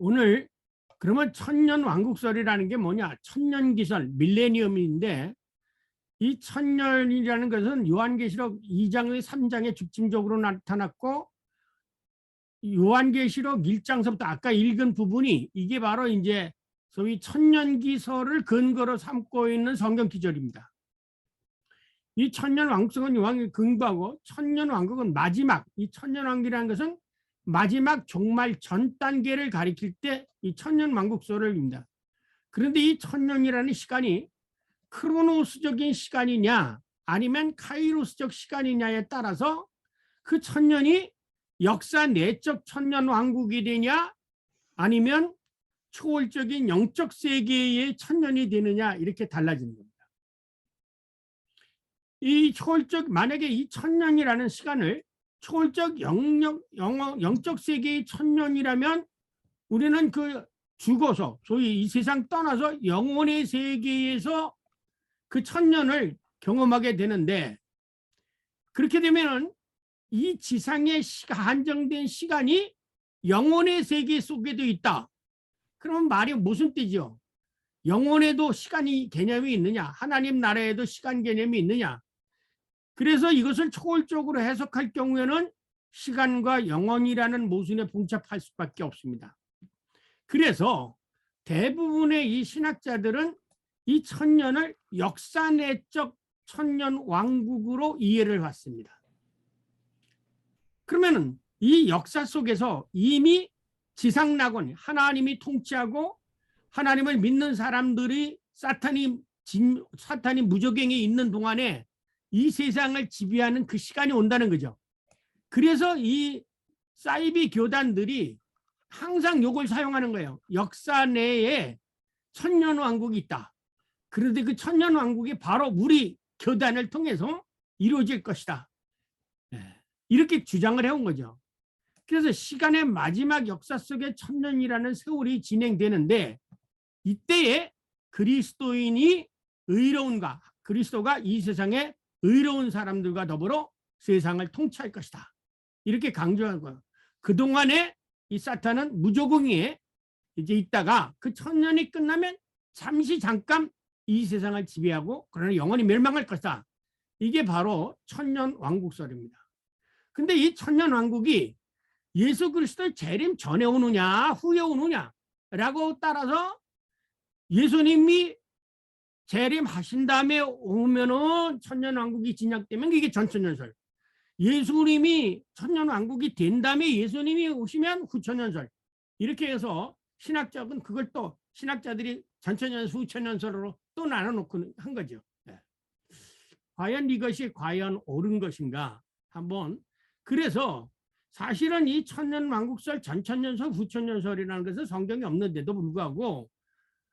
오늘 그러면 천년왕국설이라는 게 뭐냐? 천년기설, 밀레니엄인데 이 천년이라는 것은 요한계시록 2장의 3장에 중심적으로 나타났고 요한계시록 1장서부터 아까 읽은 부분이 이게 바로 이제 소위 천년기설을 근거로 삼고 있는 성경 기절입니다. 이 천년왕국은 요한이 근거하고 천년왕국은 마지막, 이 천년왕국이라는 것은 마지막 종말 전 단계를 가리킬 때 이 천년왕국설을 입니다. 그런데 이 천년이라는 시간이 크로노스적인 시간이냐 아니면 카이로스적 시간이냐에 따라서 그 천년이 역사 내적 천년왕국이 되냐 아니면 초월적인 영적 세계의 천년이 되느냐 이렇게 달라지는 겁니다. 이 초월적 만약에 이 천년이라는 시간을 초월적 영적 세계의 천년이라면 우리는 그 죽어서 소위 이 세상 떠나서 영혼의 세계에서 그 천년을 경험하게 되는데 그렇게 되면은 이 지상의 한정된 시간이 영혼의 세계 속에도 있다. 그러면 말이 무슨 뜻이죠? 영혼에도 시간이 개념이 있느냐? 하나님 나라에도 시간 개념이 있느냐? 그래서 이것을 초월적으로 해석할 경우에는 시간과 영혼이라는 모순에 봉착할 수밖에 없습니다. 그래서 대부분의 이 신학자들은 이 천년을 역사 내적 천년 왕국으로 이해를 받습니다. 그러면은 이 역사 속에서 이미 지상낙원, 하나님이 통치하고 하나님을 믿는 사람들이 사탄이 무저갱에 있는 동안에 이 세상을 지배하는 그 시간이 온다는 거죠. 그래서 이 사이비 교단들이 항상 이걸 사용하는 거예요. 역사 내에 천년왕국이 있다. 그런데 그 천년왕국이 바로 우리 교단을 통해서 이루어질 것이다. 이렇게 주장을 해온 거죠. 그래서 시간의 마지막 역사 속에 천년이라는 세월이 진행되는데 이때에 그리스도인이 의로운가, 그리스도가 이 세상에 의로운 사람들과 더불어 세상을 통치할 것이다. 이렇게 강조한 거예요. 그동안에 이 사탄은 무조공에 이제 있다가 그 천년이 끝나면 잠깐 이 세상을 지배하고 그러나 영원히 멸망할 것이다. 이게 바로 천년왕국설입니다. 근데 이 천년왕국이 예수 그리스도의 재림 전에 오느냐 후에 오느냐라고 따라서 예수님이 재림하신 다음에 오면은 천년왕국이 진행되면 이게 전천년설. 예수님이 천년왕국이 된 다음에 예수님이 오시면 후천년설. 이렇게 해서 신학자들은 그걸 또 신학자들이 전천년설, 후천년설로 또 나눠놓고 한 거죠. 과연 이것이 과연 옳은 것인가 한번. 그래서 사실은 이 천년왕국설, 전천년설, 후천년설이라는 것은 성경에 없는데도 불구하고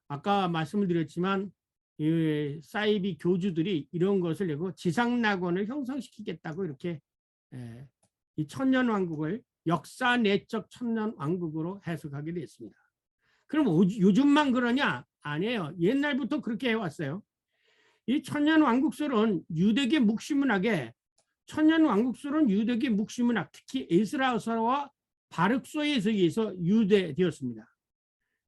아까 말씀을 드렸지만 이 사이비 교주들이 이런 것을 내고 지상낙원을 형성시키겠다고 이렇게 이 천년왕국을 역사 내적 천년왕국으로 해석하게 됐습니다. 그럼 요즘만 그러냐? 아니에요. 옛날부터 그렇게 해왔어요. 이 천년왕국설은 유대계 묵시문학에 천년왕국설은 유대계 묵시문학 특히 에스라서와 바륵서에 의해서 유대되었습니다.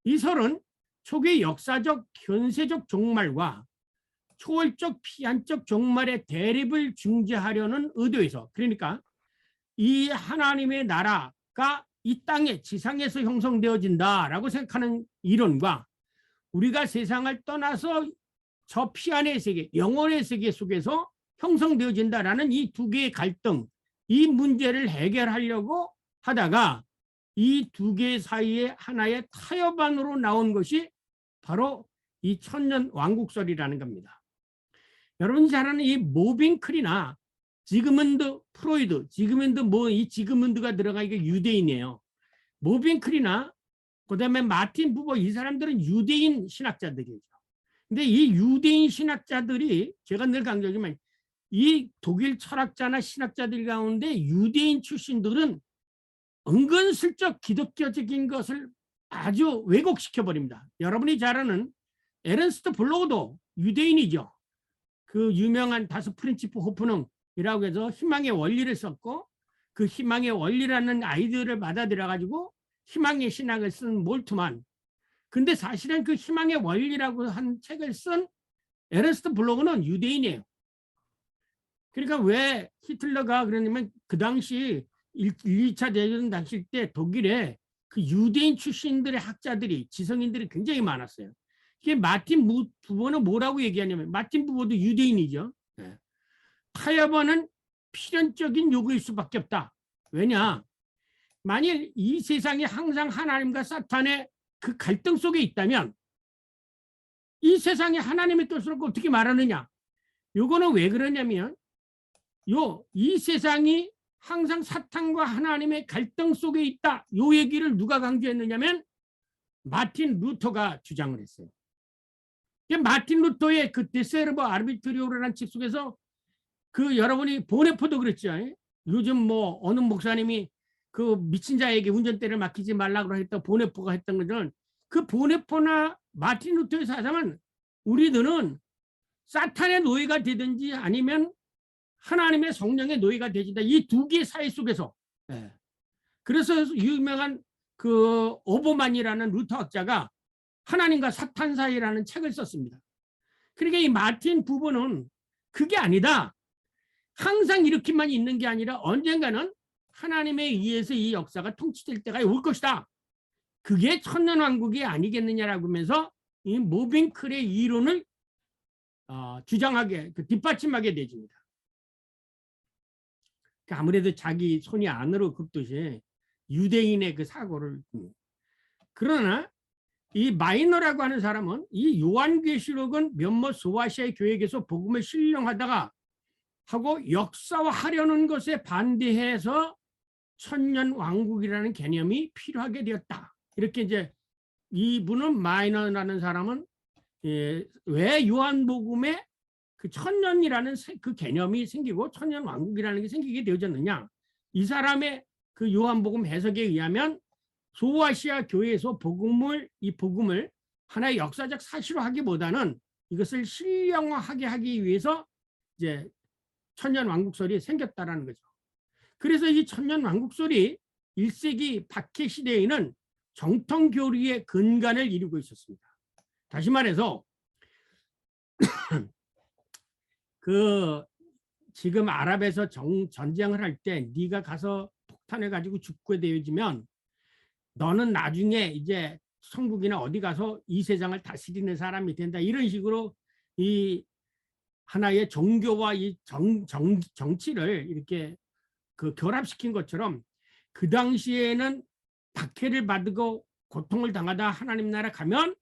이 설은 초기 역사적 현세적 종말과 초월적 피한적 종말의 대립을 중재하려는 의도에서 그러니까 이 하나님의 나라가 이 땅에 지상에서 형성되어진다라고 생각하는 이론과 우리가 세상을 떠나서 저 피안의 세계, 영혼의 세계 속에서 형성되어진다라는 이 두 개의 갈등, 이 문제를 해결하려고 하다가 이 두 개 사이에 하나의 타협안으로 나온 것이 바로 이 천년왕국설이라는 겁니다. 여러분이 잘 아는 이 모빈클이나 지그문드 프로이드, 이 지그문드가 들어가 이게 유대인이에요. 모빈클이나 그다음에 마틴 부버 이 사람들은 유대인 신학자들이죠. 근데 이 유대인 신학자들이 제가 늘 강조하지만 이 독일 철학자나 신학자들 가운데 유대인 출신들은 은근슬쩍 기독교적인 것을 아주 왜곡시켜 버립니다. 여러분이 잘 아는 에른스트 블로우도 유대인이죠. 그 유명한 다스 프린치프 호프능이라고 해서 희망의 원리를 썼고 그 희망의 원리라는 아이디어를 받아들여 가지고 희망의 신학을 쓴 몰트만. 근데 사실은 그 희망의 원리라고 한 책을 쓴 에르스트 블로그는 유대인이에요. 그러니까 왜 히틀러가 그러냐면 그 당시 2차 대전 당시 때 독일에 그 유대인 출신들의 학자들이 지성인들이 굉장히 많았어요. 이게 마틴 부버는 뭐라고 얘기하냐면 마틴 부버도 유대인이죠. 네. 타협은 필연적인 요구일 수밖에 없다. 왜냐? 만일 이 세상이 항상 하나님과 사탄의 그 갈등 속에 있다면 이 세상에 하나님의 뜻을 어떻게 말하느냐? 요거는 왜 그러냐면 이 세상이 항상 사탄과 하나님의 갈등 속에 있다. 요 얘기를 누가 강조했느냐면 마틴 루터가 주장을 했어요. 마틴 루터의 그 데세르버 아르비트리오라는 책 속에서 그 여러분이 보네포도 그랬죠. 요즘 뭐 어느 목사님이 그 미친 자에게 운전대를 맡기지 말라고 했던 보네포가 했던 것은 그 보네포나 마틴 루터의 사상은 우리들은 사탄의 노예가 되든지 아니면 하나님의 성령의 노예가 되진다. 이 두 개의 사이 속에서. 그래서 유명한 그 오버만이라는 루터학자가 하나님과 사탄 사이라는 책을 썼습니다. 그러니까 이 마틴 부버는 그게 아니다. 항상 이렇게만 있는 게 아니라 언젠가는 하나님에 의해서 이 역사가 통치될 때가 올 것이다. 그게 천년왕국이 아니겠느냐라고 하면서 이 모빙클의 이론을 주장하게 뒷받침하게 되집니다. 아무래도 자기 손이 안으로 굽듯이 유대인의 그 사고를. 그러나 이 마이너라고 하는 사람은 이 요한계시록은 몇몇 소아시아의 교회에서 복음을 신령하다가 하고 역사화하려는 것에 반대해서 천년 왕국이라는 개념이 필요하게 되었다. 이렇게 이제 이분은 마이너라는 사람은 왜 요한복음에 그 천년이라는 그 개념이 생기고 천년 왕국이라는 게 생기게 되어졌느냐? 이 사람의 그 요한복음 해석에 의하면 소아시아 교회에서 이 복음을 하나의 역사적 사실로 하기보다는 이것을 신령화하게 하기 위해서 이제 천년 왕국설이 생겼다라는 거죠. 그래서 이 천년 왕국설이 1세기 박해 시대에는 정통 교리의 근간을 이루고 있었습니다. 다시 말해서 그 지금 아랍에서 전쟁을 할 때 네가 가서 폭탄을 가지고 죽게 되어지면 너는 나중에 이제 천국이나 어디 가서 이 세상을 다스리는 사람이 된다. 이런 식으로 이 하나의 종교와 이 정치를 이렇게 그 결합시킨 것처럼 그 당시에는 박해를 받고 고통을 당하다 하나님 나라 가면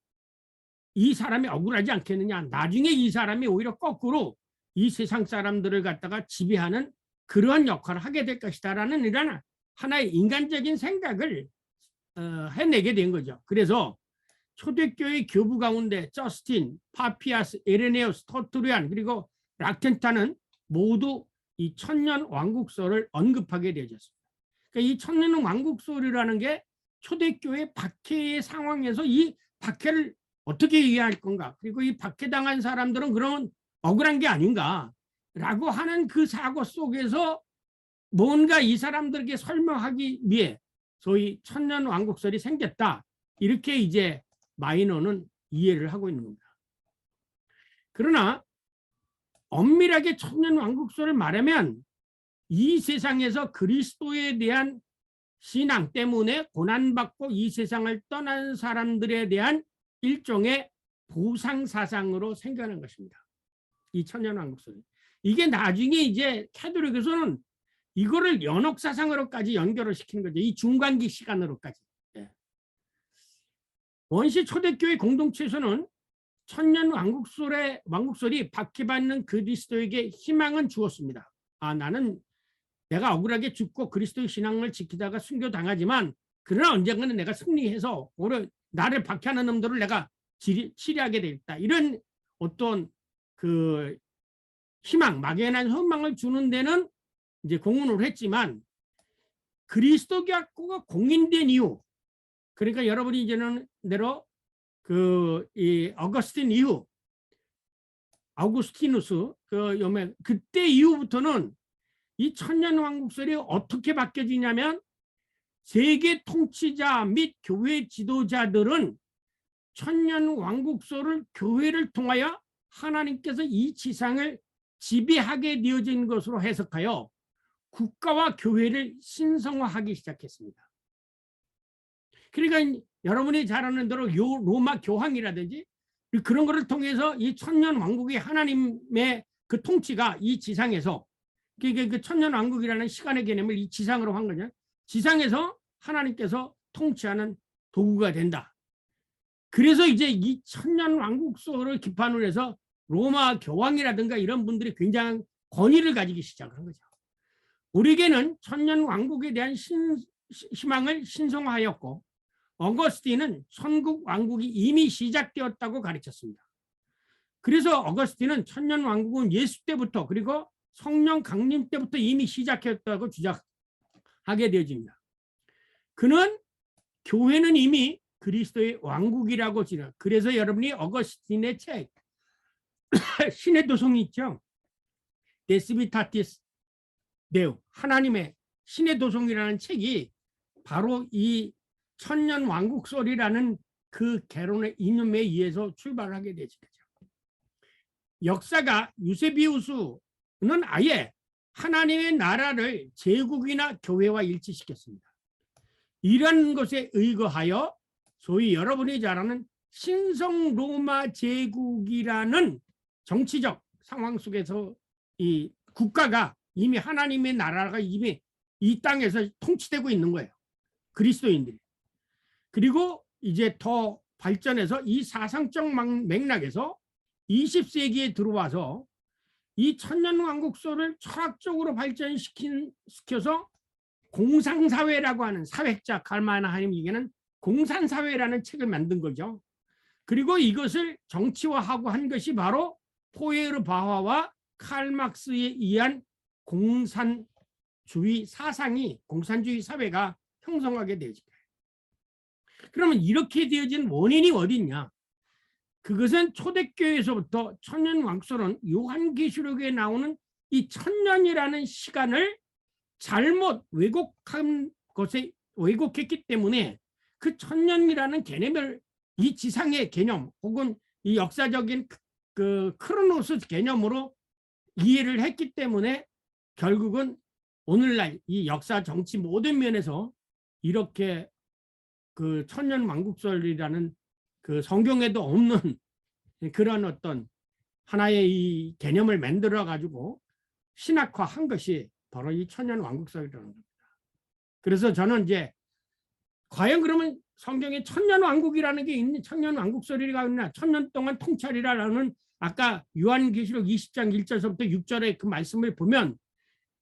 이 사람이 억울하지 않겠느냐. 나중에 이 사람이 오히려 거꾸로 이 세상 사람들을 갖다가 지배하는 그러한 역할을 하게 될 것이다라는 이런 하나의 인간적인 생각을 해내게 된 거죠. 그래서 초대교회 교부 가운데 저스틴, 파피아스, 에레네우스, 터투리안 그리고 락텐타는 모두 이 천년 왕국설을 언급하게 되어졌습니다. 그러니까 이 천년 왕국설이라는 게 초대교회 박해의 상황에서 이 박해를 어떻게 이해할 건가? 그리고 이 박해당한 사람들은 그런 억울한 게 아닌가라고 하는 그 사고 속에서 뭔가 이 사람들에게 설명하기 위해 소위 천년 왕국설이 생겼다. 이렇게 이제 마이너는 이해를 하고 있는 겁니다. 그러나 엄밀하게 천년 왕국설을 말하면 이 세상에서 그리스도에 대한 신앙 때문에 고난받고 이 세상을 떠난 사람들에 대한 일종의 보상사상으로 생겨난 것입니다. 이 천년왕국설이. 이게 나중에 이제 캐톨릭에서는 이거를 연옥사상으로까지 연결을 시키는 거죠. 이 중간기 시간으로까지. 원시 초대교회 공동체에서는 천년 왕국설이 박해받는 그리스도에게 희망은 주었습니다. 나는 내가 억울하게 죽고 그리스도의 신앙을 지키다가 순교당하지만 그러나 언젠가는 내가 승리해서 오늘 나를 박해하는 놈들을 내가 치리하게 되겠다. 이런 어떤 그 희망, 막연한 소망을 주는 데는 이제 공헌을 했지만 그리스도교가 공인된 이후, 그러니까 여러분이 이제는 대로 이 어거스틴 이후, 아우구스티누스 그때 이후부터는 이 천년왕국설이 어떻게 바뀌어지냐면 세계 통치자 및 교회 지도자들은 천년왕국소를 교회를 통하여 하나님께서 이 지상을 지배하게 되어진 것으로 해석하여 국가와 교회를 신성화하기 시작했습니다. 그러니까 여러분이 잘 아는 대로 로마 교황이라든지 그런 것을 통해서 이 천년왕국의 하나님의 그 통치가 이 지상에서, 그 천년왕국이라는 시간의 개념을 이 지상으로 한 거죠. 지상에서 하나님께서 통치하는 도구가 된다. 그래서 이제 이 천년왕국소를 기반으로 해서 로마 교황이라든가 이런 분들이 굉장한 권위를 가지기 시작한 거죠. 우리에게는 천년왕국에 대한 희망을 신성화하였고, 어거스틴은 천국 왕국이 이미 시작되었다고 가르쳤습니다. 그래서 어거스틴은 천년왕국은 예수 때부터, 그리고 성령 강림 때부터 이미 시작했다고 주장하게 되어집니다. 그는 교회는 이미 그리스도의 왕국이라고 지나. 그래서 여러분이 어거스틴의 책 신의 도성이 있죠. 데스비타티스 데우, 하나님의 신의 도성이라는 책이 바로 이 천년왕국설이라는 그 개론의 이념에 의해서 출발하게 되죠. 역사가 유세비우스는 아예 하나님의 나라를 제국이나 교회와 일치시켰습니다. 이런 것에 의거하여 소위 여러분이 잘 아는 신성 로마 제국이라는 정치적 상황 속에서 이 국가가 이미 하나님의 나라가 이미 이 땅에서 통치되고 있는 거예요. 그리스도인들이. 그리고 이제 더 발전해서 이 사상적 맥락에서 20세기에 들어와서 이 천년왕국소를 철학적으로 발전시켜서 공상사회라고 하는 사회자 칼마나 하임에게는 공산사회라는 책을 만든 거죠. 그리고 이것을 정치화하고 한 것이 바로 포에르바하와 칼막스에 의한 공산주의 사상이, 공산주의 사회가 형성하게 되죠. 그러면 이렇게 되어진 원인이 어딨냐? 그것은 초대교회에서부터 천년왕국소는 요한계시록에 나오는 이 천년이라는 시간을 잘못 왜곡했기 때문에 그 천년이라는 개념을 이 지상의 개념 혹은 이 역사적인 그 크로노스 개념으로 이해를 했기 때문에 결국은 오늘날 이 역사 정치 모든 면에서 이렇게 그 천년왕국설이라는 그 성경에도 없는 그런 어떤 하나의 이 개념을 만들어 가지고 신학화한 것이 바로 이 천년왕국설이라는 겁니다. 그래서 저는 이제 과연 그러면 성경에 천년왕국이라는 게 있는, 천년왕국설이가 있나, 천년 동안 통찰이라는 아까 요한계시록 20장 1절서부터 6절의 그 말씀을 보면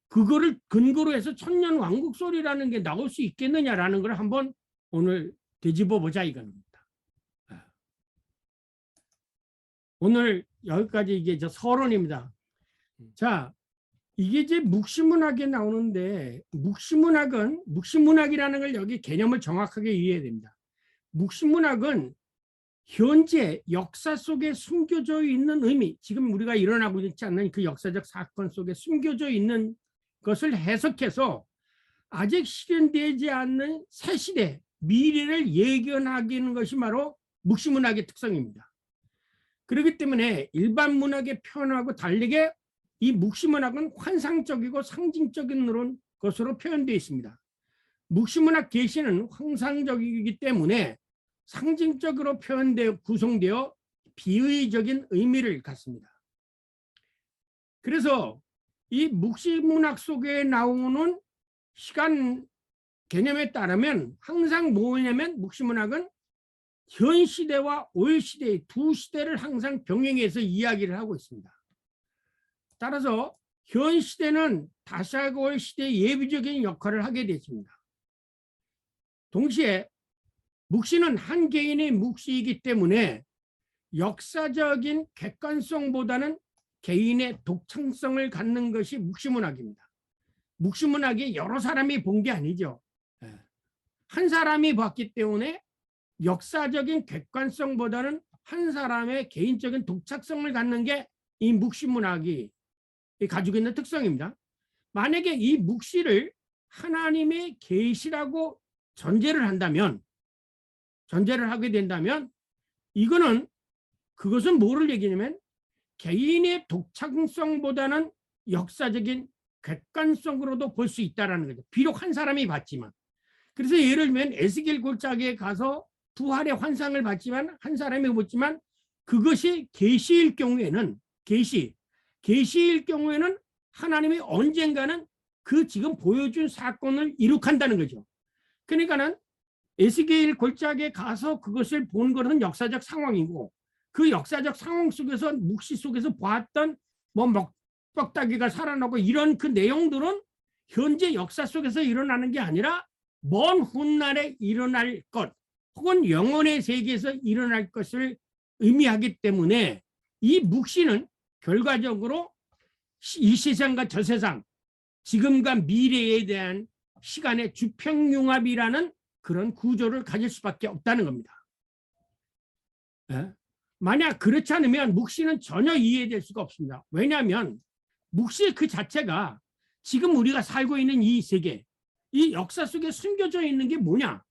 그거를 근거로 해서 천년왕국설이라는 게 나올 수 있겠느냐라는 걸 한번 오늘 되짚어 보자 이겁니다. 오늘 여기까지 이게 저 서론입니다. 자, 이게 이제 묵시문학에 나오는데 묵시문학이라는 걸 여기 개념을 정확하게 이해해야 됩니다. 묵시문학은 현재 역사 속에 숨겨져 있는 의미, 지금 우리가 일어나고 있지 않는 그 역사적 사건 속에 숨겨져 있는 것을 해석해서 아직 실현되지 않는 새 시대, 미래를 예견하기는 것이 바로 묵시문학의 특성입니다. 그렇기 때문에 일반 문학의 표현하고 다르게 이 묵시문학은 환상적이고 상징적인 것으로 표현되어 있습니다. 묵시문학 계시는 환상적이기 때문에 상징적으로 표현되어 구성되어 비의적인 의미를 갖습니다. 그래서 이 묵시문학 속에 나오는 시간 개념에 따르면 항상 뭐냐면 묵시문학은 현 시대와 올 시대의 두 시대를 항상 병행해서 이야기를 하고 있습니다. 따라서 현 시대는 다시아고 시대의 예비적인 역할을 하게 됐습니다. 동시에 묵시는 한 개인의 묵시이기 때문에 역사적인 객관성보다는 개인의 독창성을 갖는 것이 묵시문학입니다. 묵시문학이 여러 사람이 본 게 아니죠. 한 사람이 봤기 때문에 역사적인 객관성보다는 한 사람의 개인적인 독창성을 갖는 게 이 묵시문학이 가지고 있는 특성입니다. 만약에 이 묵시를 하나님의 계시라고 전제를 하게 된다면 이거는 그것은 뭐를 얘기냐면 개인의 독창성보다는 역사적인 객관성으로도 볼 수 있다는 거죠. 비록 한 사람이 봤지만. 그래서 예를 들면 에스겔 골짜기에 가서 부활의 환상을 봤지만 한 사람이 봤지만 그것이 계시일 경우에는 계시일 경우에는 하나님이 언젠가는 그 지금 보여준 사건을 이룩한다는 거죠. 그러니까는 에스겔 골짜기에 가서 그것을 본 것은 역사적 상황이고 그 역사적 상황 속에서 묵시 속에서 보았던 뭐 먹박다기가 살아나고 이런 그 내용들은 현재 역사 속에서 일어나는 게 아니라 먼 훗날에 일어날 것 혹은 영혼의 세계에서 일어날 것을 의미하기 때문에 이 묵시는 결과적으로 이 세상과 저 세상 지금과 미래에 대한 시간의 주평융합이라는 그런 구조를 가질 수밖에 없다는 겁니다. 만약 그렇지 않으면 묵시는 전혀 이해될 수가 없습니다. 왜냐하면 묵시 그 자체가 지금 우리가 살고 있는 이 세계, 이 역사 속에 숨겨져 있는 게 뭐냐?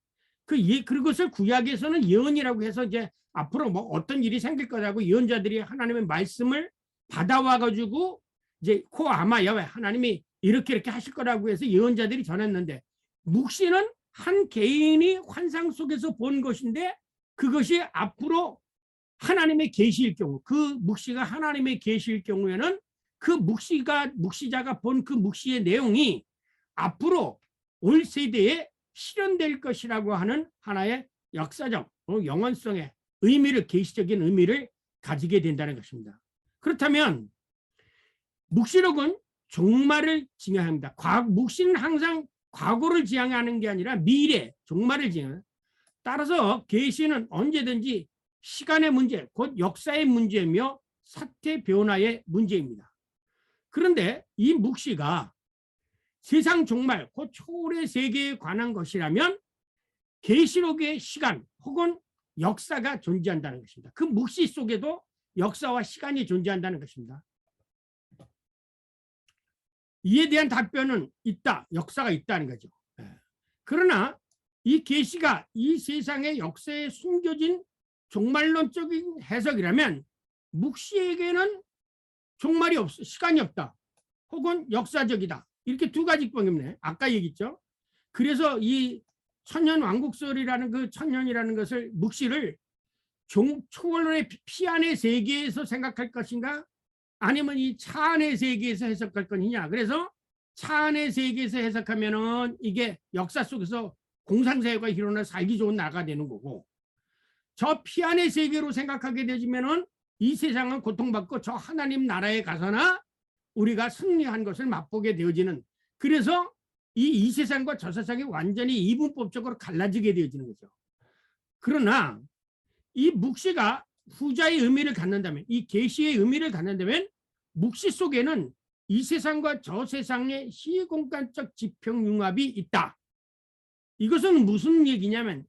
그것을 구약에서는 예언이라고 해서 이제 앞으로 뭐 어떤 일이 생길 거라고 예언자들이 하나님의 말씀을 받아와 가지고 이제 아마 야훼 하나님이 이렇게 하실 거라고 해서 예언자들이 전했는데 묵시는 한 개인이 환상 속에서 본 것인데 그것이 앞으로 하나님의 계시일 경우 그 묵시가 하나님의 계시일 경우에는 그 묵시자가 본 그 묵시의 내용이 앞으로 올 세대에 실현될 것이라고 하는 하나의 역사적 영원성의 의미를 계시적인 의미를 가지게 된다는 것입니다. 그렇다면 묵시록은 종말을 징약합니다. 묵시는 항상 과거를 지향하는 게 아니라 미래, 종말을 지향합니다. 따라서 계시는 언제든지 시간의 문제, 곧 역사의 문제며 사태 변화의 문제입니다. 그런데 이 묵시가 세상 종말, 곧 초월의 세계에 관한 것이라면 계시록의 시간 혹은 역사가 존재한다는 것입니다. 그 묵시 속에도 역사와 시간이 존재한다는 것입니다. 이에 대한 답변은 있다, 역사가 있다는 거죠. 그러나 이 계시가 이 세상의 역사에 숨겨진 종말론적인 해석이라면 묵시에게는 종말이 없어, 시간이 없다, 혹은 역사적이다. 이렇게 두 가지 뻥이네. 아까 얘기했죠. 그래서 이 천년왕국설이라는 그 천년이라는 것을 묵시를 초월의 피안의 세계에서 생각할 것인가 아니면 이 차안의 세계에서 해석할 것이냐. 그래서 차안의 세계에서 해석하면은 이게 역사 속에서 공상사회가 일어나 살기 좋은 나라가 되는 거고 저 피안의 세계로 생각하게 되면은 이 세상은 고통받고 저 하나님 나라에 가서나 우리가 승리한 것을 맛보게 되어지는 그래서 이 세상과 저 세상이 완전히 이분법적으로 갈라지게 되어지는 거죠. 그러나 이 묵시가 후자의 의미를 갖는다면 이 계시의 의미를 갖는다면 묵시 속에는 이 세상과 저 세상의 시공간적 지평융합이 있다. 이것은 무슨 얘기냐면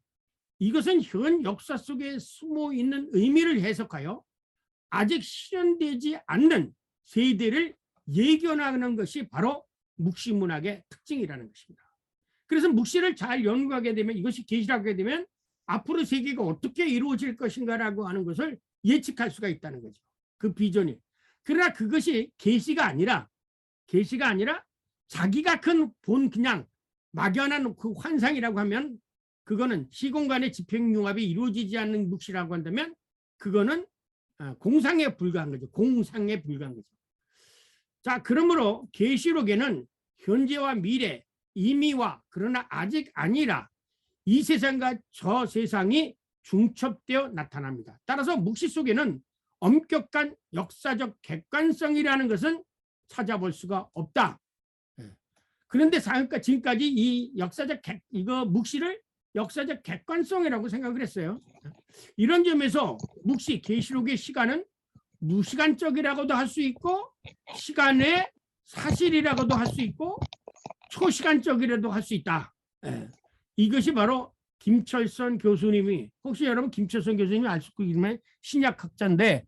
이것은 현 역사 속에 숨어 있는 의미를 해석하여 아직 실현되지 않는 세대를 예견하는 것이 바로 묵시문학의 특징이라는 것입니다. 그래서 묵시를 잘 연구하게 되면 이것이 계시라고 하게 되면 앞으로 세계가 어떻게 이루어질 것인가라고 하는 것을 예측할 수가 있다는 거죠. 그 비전이. 그러나 그것이 계시가 아니라 자기가 본 그냥 막연한 그 환상이라고 하면 그거는 시공간의 지평융합이 이루어지지 않는 묵시라고 한다면 그거는 공상에 불과한 거죠. 공상에 불과한 거죠. 자, 그러므로 계시록에는 현재와 미래, 이미와 그러나 아직 아니라 이 세상과 저 세상이 중첩되어 나타납니다. 따라서 묵시 속에는 엄격한 역사적 객관성이라는 것은 찾아볼 수가 없다. 그런데 지금까지 이 묵시를 역사적 객관성이라고 생각을 했어요. 이런 점에서 묵시, 계시록의 시간은 무시간적이라고도 할 수 있고 시간의 사실이라고도 할 수 있고 초시간적이라도 할 수 있다. 이것이 바로 김철선 교수님이 혹시 여러분 김철선 교수님이 알 수 있는 신약학자인데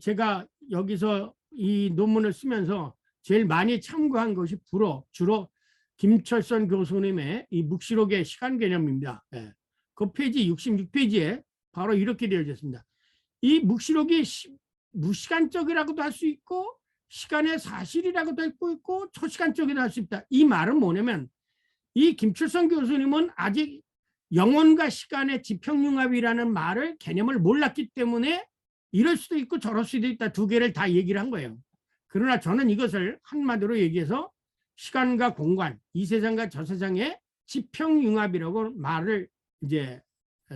제가 여기서 이 논문을 쓰면서 제일 많이 참고한 것이 주로 김철선 교수님의 이 묵시록의 시간 개념입니다. 예. 그 페이지 66페이지에 바로 이렇게 되어 있습니다. 이 묵시록이 무시간적이라고도 할 수 있고 시간의 사실이라고도 할 수 있고 초시간적이라고 할 수 있다. 이 말은 뭐냐면 이 김철선 교수님은 아직 영혼과 시간의 지평융합이라는 말을 개념을 몰랐기 때문에 이럴 수도 있고 저럴 수도 있다. 두 개를 다 얘기를 한 거예요. 그러나 저는 이것을 한마디로 얘기해서 시간과 공간, 이 세상과 저 세상의 지평융합이라고 말을 이제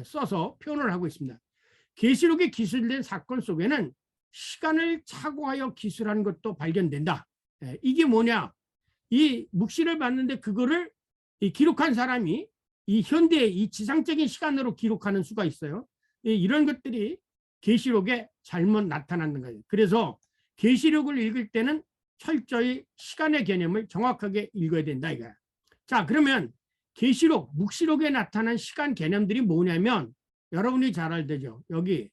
써서 표현을 하고 있습니다. 계시록에 기술된 사건 속에는 시간을 착오하여 기술한 것도 발견된다. 이게 뭐냐? 이 묵시를 봤는데 그거를 기록한 사람이 이 현대의 이 지상적인 시간으로 기록하는 수가 있어요. 이런 것들이 계시록에 잘못 나타나는 거예요. 그래서 계시록을 읽을 때는 철저히 시간의 개념을 정확하게 읽어야 된다 이거야. 자, 그러면 계시록, 묵시록에 나타난 시간 개념들이 뭐냐면 여러분이 잘 알죠. 여기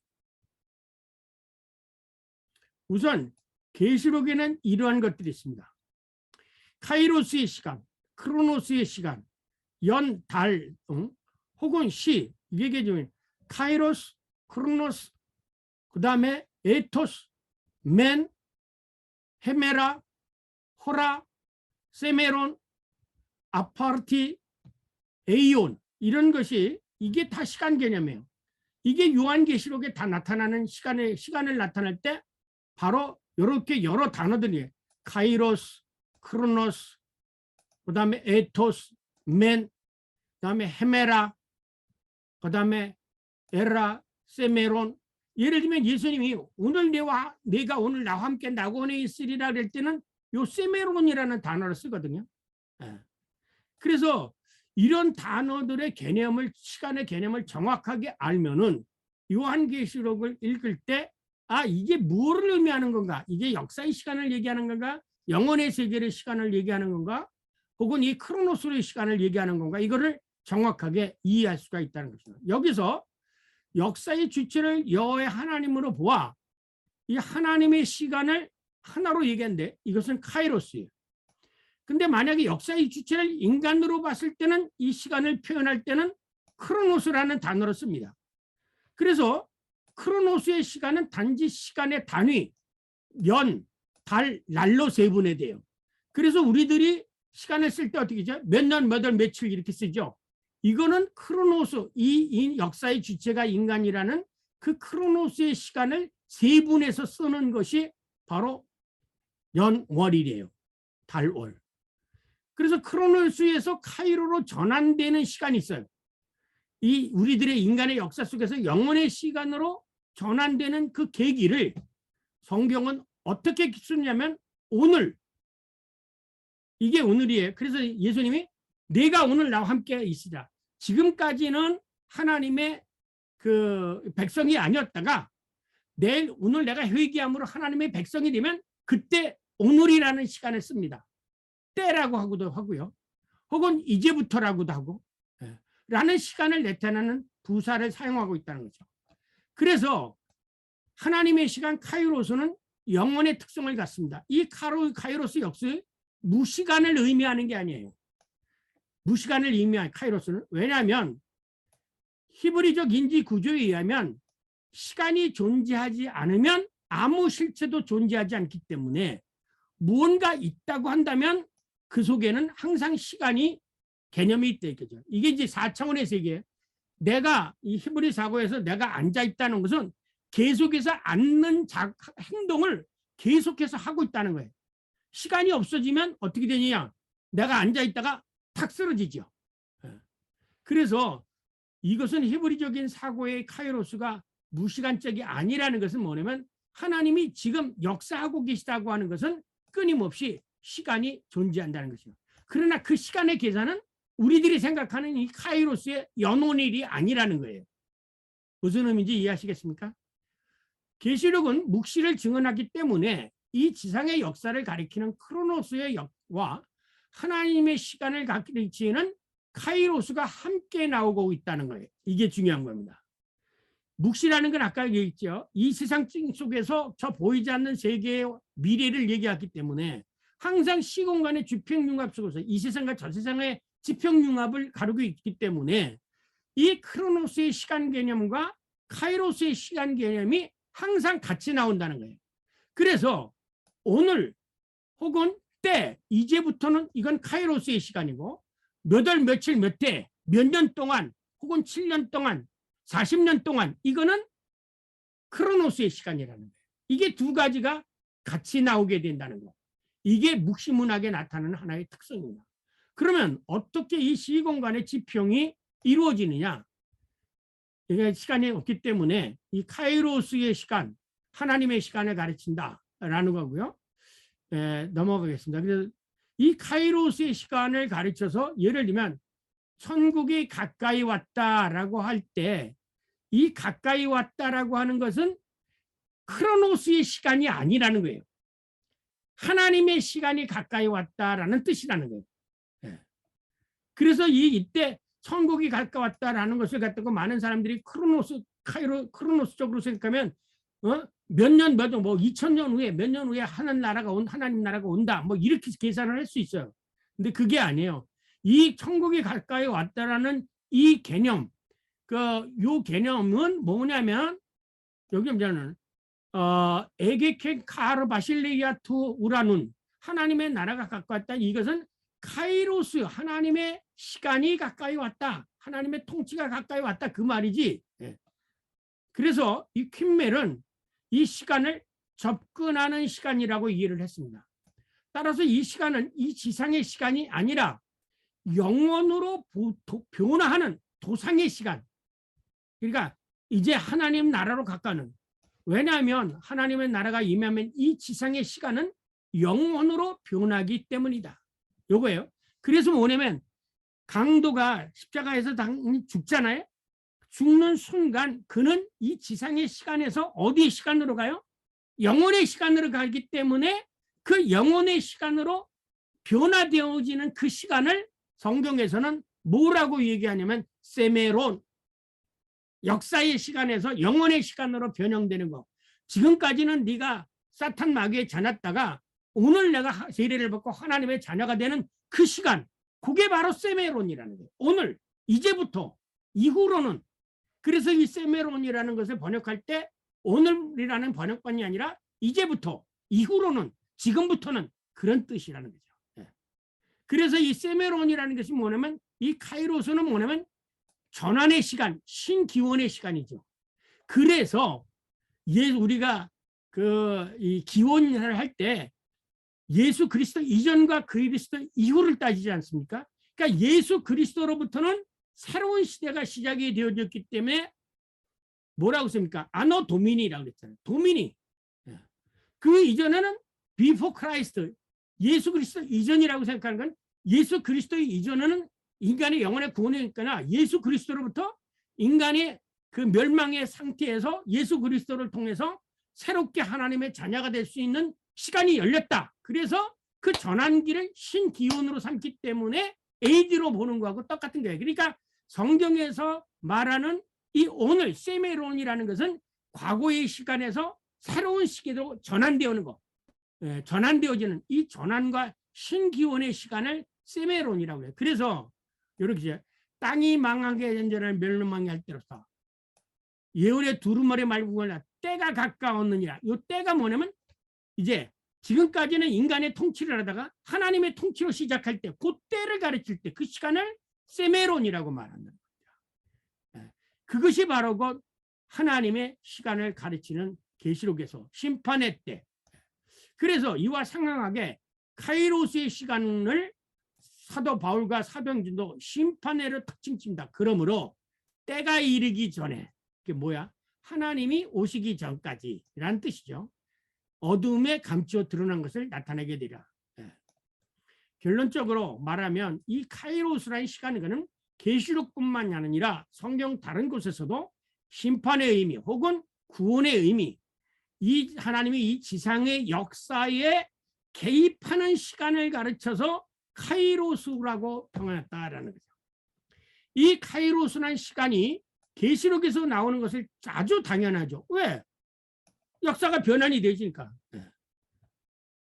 우선 계시록에는 이러한 것들이 있습니다. 카이로스의 시간, 크로노스의 시간, 연, 달, 혹은 시, 이게 좀 카이로스, 크로노스, 그 다음에 에토스, 맨, 헤메라, 호라, 세메론, 아파르티, 에이온, 이런 것이 이게 다 시간 개념이에요. 이게 요한계시록에 다 나타나는 시간을 나타낼 때 바로 이렇게 여러 단어들이 카이로스, 크로노스, 그 다음에 에토스, 맨, 그 다음에 헤메라, 그 다음에 에라, 세메론. 예를 들면 예수님이 오늘 내가 오늘 나와 함께 낙원에 있으리라 그럴 때는 요 세메론이라는 단어를 쓰거든요. 그래서 이런 단어들의 개념을, 시간의 개념을 정확하게 알면은 요한계시록을 읽을 때 아, 이게 뭐를 의미하는 건가? 이게 역사의 시간을 얘기하는 건가? 영혼의 세계의 시간을 얘기하는 건가? 혹은 이 크로노스의 시간을 얘기하는 건가? 이거를 정확하게 이해할 수가 있다는 것입니다. 여기서 역사의 주체를 여호와의 하나님으로 보아 이 하나님의 시간을 하나로 얘기하는데 이것은 카이로스예요. 근데 만약에 역사의 주체를 인간으로 봤을 때는 이 시간을 표현할 때는 크로노스라는 단어를 씁니다. 그래서 크로노스의 시간은 단지 시간의 단위, 연, 달, 날로 세분해 돼요. 그래서 우리들이 시간을 쓸 때 어떻게 하죠? 몇 년, 몇 월, 며칠 이렇게 쓰죠. 이거는 크로노스, 이 역사의 주체가 인간이라는 그 크로노스의 시간을 세분해서 쓰는 것이 바로 연, 월이래요. 달, 월. 그래서 크로노스에서 카이로로 전환되는 시간이 있어요. 이 우리들의 인간의 역사 속에서 영혼의 시간으로 전환되는 그 계기를 성경은 어떻게 쓰냐면 오늘, 이게 오늘이에요. 그래서 예수님이 내가 오늘 나와 함께 있으라. 지금까지는 하나님의 그 백성이 아니었다가 오늘 내가 회개함으로 하나님의 백성이 되면 그때 오늘이라는 시간을 씁니다. 때라고 하고도 하고요. 혹은 이제부터라고도 하고 라는 시간을 나타내는 부사를 사용하고 있다는 거죠. 그래서 하나님의 시간 카이로스는 영혼의 특성을 갖습니다. 이 카이로스 역시 무시간을 의미하는 게 아니에요. 무시간을 의미하는 카이로스는 왜냐하면 히브리적 인지 구조에 의하면 시간이 존재하지 않으면 아무 실체도 존재하지 않기 때문에 무언가 있다고 한다면 그 속에는 항상 시간이 개념이 있다 이거죠. 이게 이제 4차원의 세계예요. 내가 이 히브리 사고에서 내가 앉아 있다는 것은 계속해서 앉는 행동을 계속해서 하고 있다는 거예요. 시간이 없어지면 어떻게 되느냐? 내가 앉아 있다가 탁 쓰러지죠. 그래서 이것은 히브리적인 사고의 카이로스가 무시간적이 아니라는 것은 뭐냐면 하나님이 지금 역사하고 계시다고 하는 것은 끊임없이 시간이 존재한다는 것이죠. 그러나 그 시간의 계산은 우리들이 생각하는 이 카이로스의 연원일이 아니라는 거예요. 무슨 의미인지 이해하시겠습니까? 계시록은 묵시를 증언하기 때문에 이 지상의 역사를 가리키는 크로노스의 역과 하나님의 시간을 가리키는 카이로스가 함께 나오고 있다는 거예요. 이게 중요한 겁니다. 묵시라는 건 아까 얘기했죠. 이 세상 속에서 저 보이지 않는 세계의 미래를 얘기하기 때문에 항상 시공간의 주평융합 속에서 이 세상과 저 세상의 지평융합을 가르고 있기 때문에 이 크로노스의 시간 개념과 카이로스의 시간 개념이 항상 같이 나온다는 거예요. 그래서 오늘 혹은 때, 이제부터는 이건 카이로스의 시간이고 몇 월, 며칠, 몇 해, 몇 년 동안 혹은 7년 동안, 40년 동안 이거는 크로노스의 시간이라는 거예요. 이게 두 가지가 같이 나오게 된다는 거. 이게 묵시문학에 나타나는 하나의 특성입니다. 그러면 어떻게 이 시공간의 지평이 이루어지느냐? 이게 시간이 없기 때문에 이 카이로스의 시간, 하나님의 시간을 가르친다라는 거고요. 넘어가겠습니다. 그래서 이 카이로스의 시간을 가르쳐서 예를 들면 천국이 가까이 왔다라고 할 때 이 가까이 왔다라고 하는 것은 크로노스의 시간이 아니라는 거예요. 하나님의 시간이 가까이 왔다라는 뜻이라는 거예요. 그래서 이때 천국이 가까이 왔다라는 것을 갖다가 많은 사람들이 크로노스적으로 생각하면 몇 년, 몇 년, 뭐 2000년 후에 몇 년 후에 하나님 나라가 온다. 뭐 이렇게 계산을 할 수 있어요. 근데 그게 아니에요. 이 천국이 가까이 왔다라는 이 개념, 요 개념은 뭐냐면 여기 보면은 에게켄 카르 바실레이아투 우라눈 하나님의 나라가 가까이 왔다. 이것은 카이로스 하나님의 시간이 가까이 왔다. 하나님의 통치가 가까이 왔다. 그 말이지. 그래서 이 퀸멜은 이 시간을 접근하는 시간이라고 이해를 했습니다. 따라서 이 시간은 이 지상의 시간이 아니라 영원으로 변화하는 도상의 시간. 그러니까 이제 하나님 나라로 가까는. 왜냐하면 하나님의 나라가 임하면 이 지상의 시간은 영원으로 변하기 때문이다. 요거예요. 그래서 뭐냐면 강도가 십자가에서 죽잖아요. 죽는 순간 그는 이 지상의 시간에서 어디의 시간으로 가요? 영혼의 시간으로 가기 때문에 그 영혼의 시간으로 변화되어지는 그 시간을 성경에서는 뭐라고 얘기하냐면 세메론, 역사의 시간에서 영혼의 시간으로 변형되는 거. 지금까지는 네가 사탄 마귀에 자났다가 오늘 내가 세례를 받고 하나님의 자녀가 되는 그 시간, 그게 바로 세메론이라는 거예요. 오늘, 이제부터, 이후로는. 그래서 이 세메론이라는 것을 번역할 때 오늘이라는 번역반이 아니라 이제부터, 이후로는, 지금부터는 그런 뜻이라는 거죠. 그래서 이 세메론이라는 것이 뭐냐면 이 카이로스는 뭐냐면 전환의 시간, 신기원의 시간이죠. 그래서 우리가 이 기원을 할 때 예수 그리스도 이전과 그리스도 이후를 따지지 않습니까? 그러니까 예수 그리스도로부터는 새로운 시대가 시작이 되어졌기 때문에 뭐라고 씁니까? 아노 도미니라고 그랬잖아요. 도미니. 그 이전에는 비포 크라이스트, 예수 그리스도 이전이라고 생각하는 건 예수 그리스도 이전에는 인간의 영혼의 구원이니까 예수 그리스도로부터 인간의 그 멸망의 상태에서 예수 그리스도를 통해서 새롭게 하나님의 자녀가 될 수 있는 시간이 열렸다. 그래서 그 전환기를 신기원으로 삼기 때문에 에이지로 보는 거하고 똑같은 거예요. 그러니까 성경에서 말하는 이 오늘 세메론이라는 것은 과거의 시간에서 새로운 시기로 전환되어오는 거. 전환되어지는 이 전환과 신기원의 시간을 세메론이라고 해요. 그래서 이렇게 땅이 망하게 된 자를 멸망하게 할 때로서 예언의 두루마리 말고 때가 가까웠느니라. 이 때가 뭐냐면 이제 지금까지는 인간의 통치를 하다가 하나님의 통치로 시작할 때 그 때를 가르칠 때 그 시간을 세메론이라고 말한다. 그것이 바로 그 하나님의 시간을 가르치는 계시록에서 심판의 때. 그래서 이와 상황하게 카이로스의 시간을 사도 바울과 사도행전도 심판회로 특징집니다. 그러므로 때가 이르기 전에, 그게 뭐야? 하나님이 오시기 전까지라는 뜻이죠. 어둠에 감추어 드러난 것을 나타내게 되리라. 결론적으로 말하면 이 카이로스라는 시간은 계시록뿐만이 아니라 성경 다른 곳에서도 심판의 의미 혹은 구원의 의미, 이 하나님이 이 지상의 역사에 개입하는 시간을 가르쳐서 카이로스라고 평했다라는 거죠. 이 카이로스라는 시간이 계시록에서 나오는 것을 아주 당연하죠. 왜? 역사가 변환이 되니까.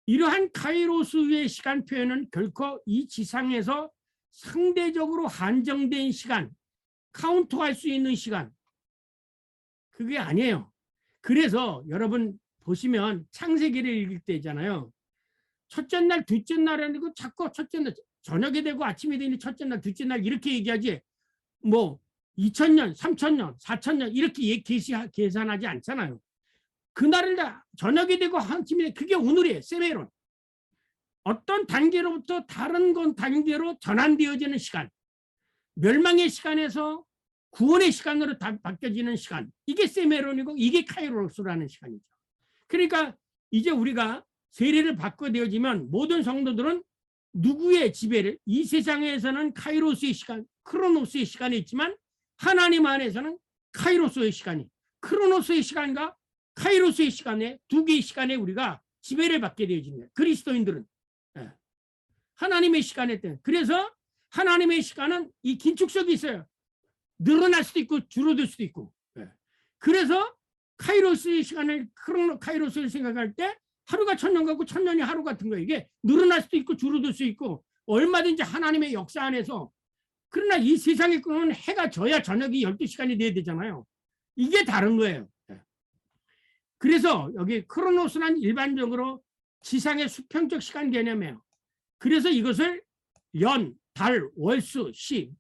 이러한 카이로스의 시간 표현은 결코 이 지상에서 상대적으로 한정된 시간, 카운트할 수 있는 시간, 그게 아니에요. 그래서 여러분 보시면 창세기를 읽을 때 있잖아요. 첫째 날, 둘째 날이라는 거 자꾸 첫째 날, 저녁에 되고 아침에 되니 첫째 날, 둘째 날 이렇게 얘기하지. 뭐 2000년, 3000년, 4000년 이렇게 계산하지 않잖아요. 그날을 저녁이 되고 한침이 되고 그게 오늘이에요. 세메론. 어떤 단계로부터 다른 건 단계로 전환되어지는 시간. 멸망의 시간에서 구원의 시간으로 바뀌어지는 시간. 이게 세메론이고 이게 카이로스라는 시간이죠. 그러니까 이제 우리가 세례를 받게 되어지면 모든 성도들은 누구의 지배를, 이 세상에서는 카이로스의 시간, 크로노스의 시간이 있지만 하나님 안에서는 카이로스의 시간이, 크로노스의 시간과 카이로스의 시간에 두 개의 시간에 우리가 지배를 받게 되어집니다. 그리스도인들은 하나님의 시간에 때. 그래서 하나님의 시간은 이 긴축성이 있어요. 늘어날 수도 있고 줄어들 수도 있고. 그래서 카이로스의 시간을 카이로스를 생각할 때 하루가 천년 같고 천년이 하루 같은 거예요. 이게 늘어날 수도 있고 줄어들 수 있고 얼마든지 하나님의 역사 안에서. 그러나 이 세상에 끄는 해가 져야 저녁이 12시간이 돼야 되잖아요. 이게 다른 거예요. 그래서 여기 크로노스는 일반적으로 지상의 수평적 시간 개념이에요. 그래서 이것을 연, 달, 월수, 시,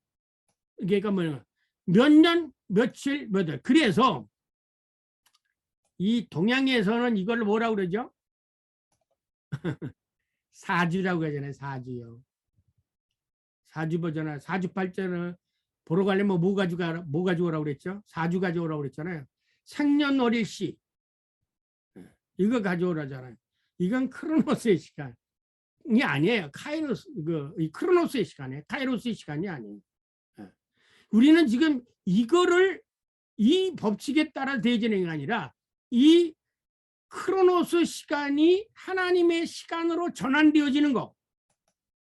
그러니까 뭐냐, 몇 년, 며칠, 몇 월. 그래서 이 동양에서는 이걸 뭐라고 그러죠? 사주라고 하잖아요. 사주요. 사주 보잖아요. 사주팔자는 보러 가려면 뭐 가져오라고 그랬죠? 사주 가져오라고 그랬잖아요. 생년월일시 이거 가져오라잖아요. 이건 크로노스의 시간이 아니에요. 이 크로노스의 시간이에요. 카이로스의 시간이 아니에요. 우리는 지금 이거를 이 법칙에 따라 대전하는 게 아니라 이 크로노스 시간이 하나님의 시간으로 전환되어지는 거.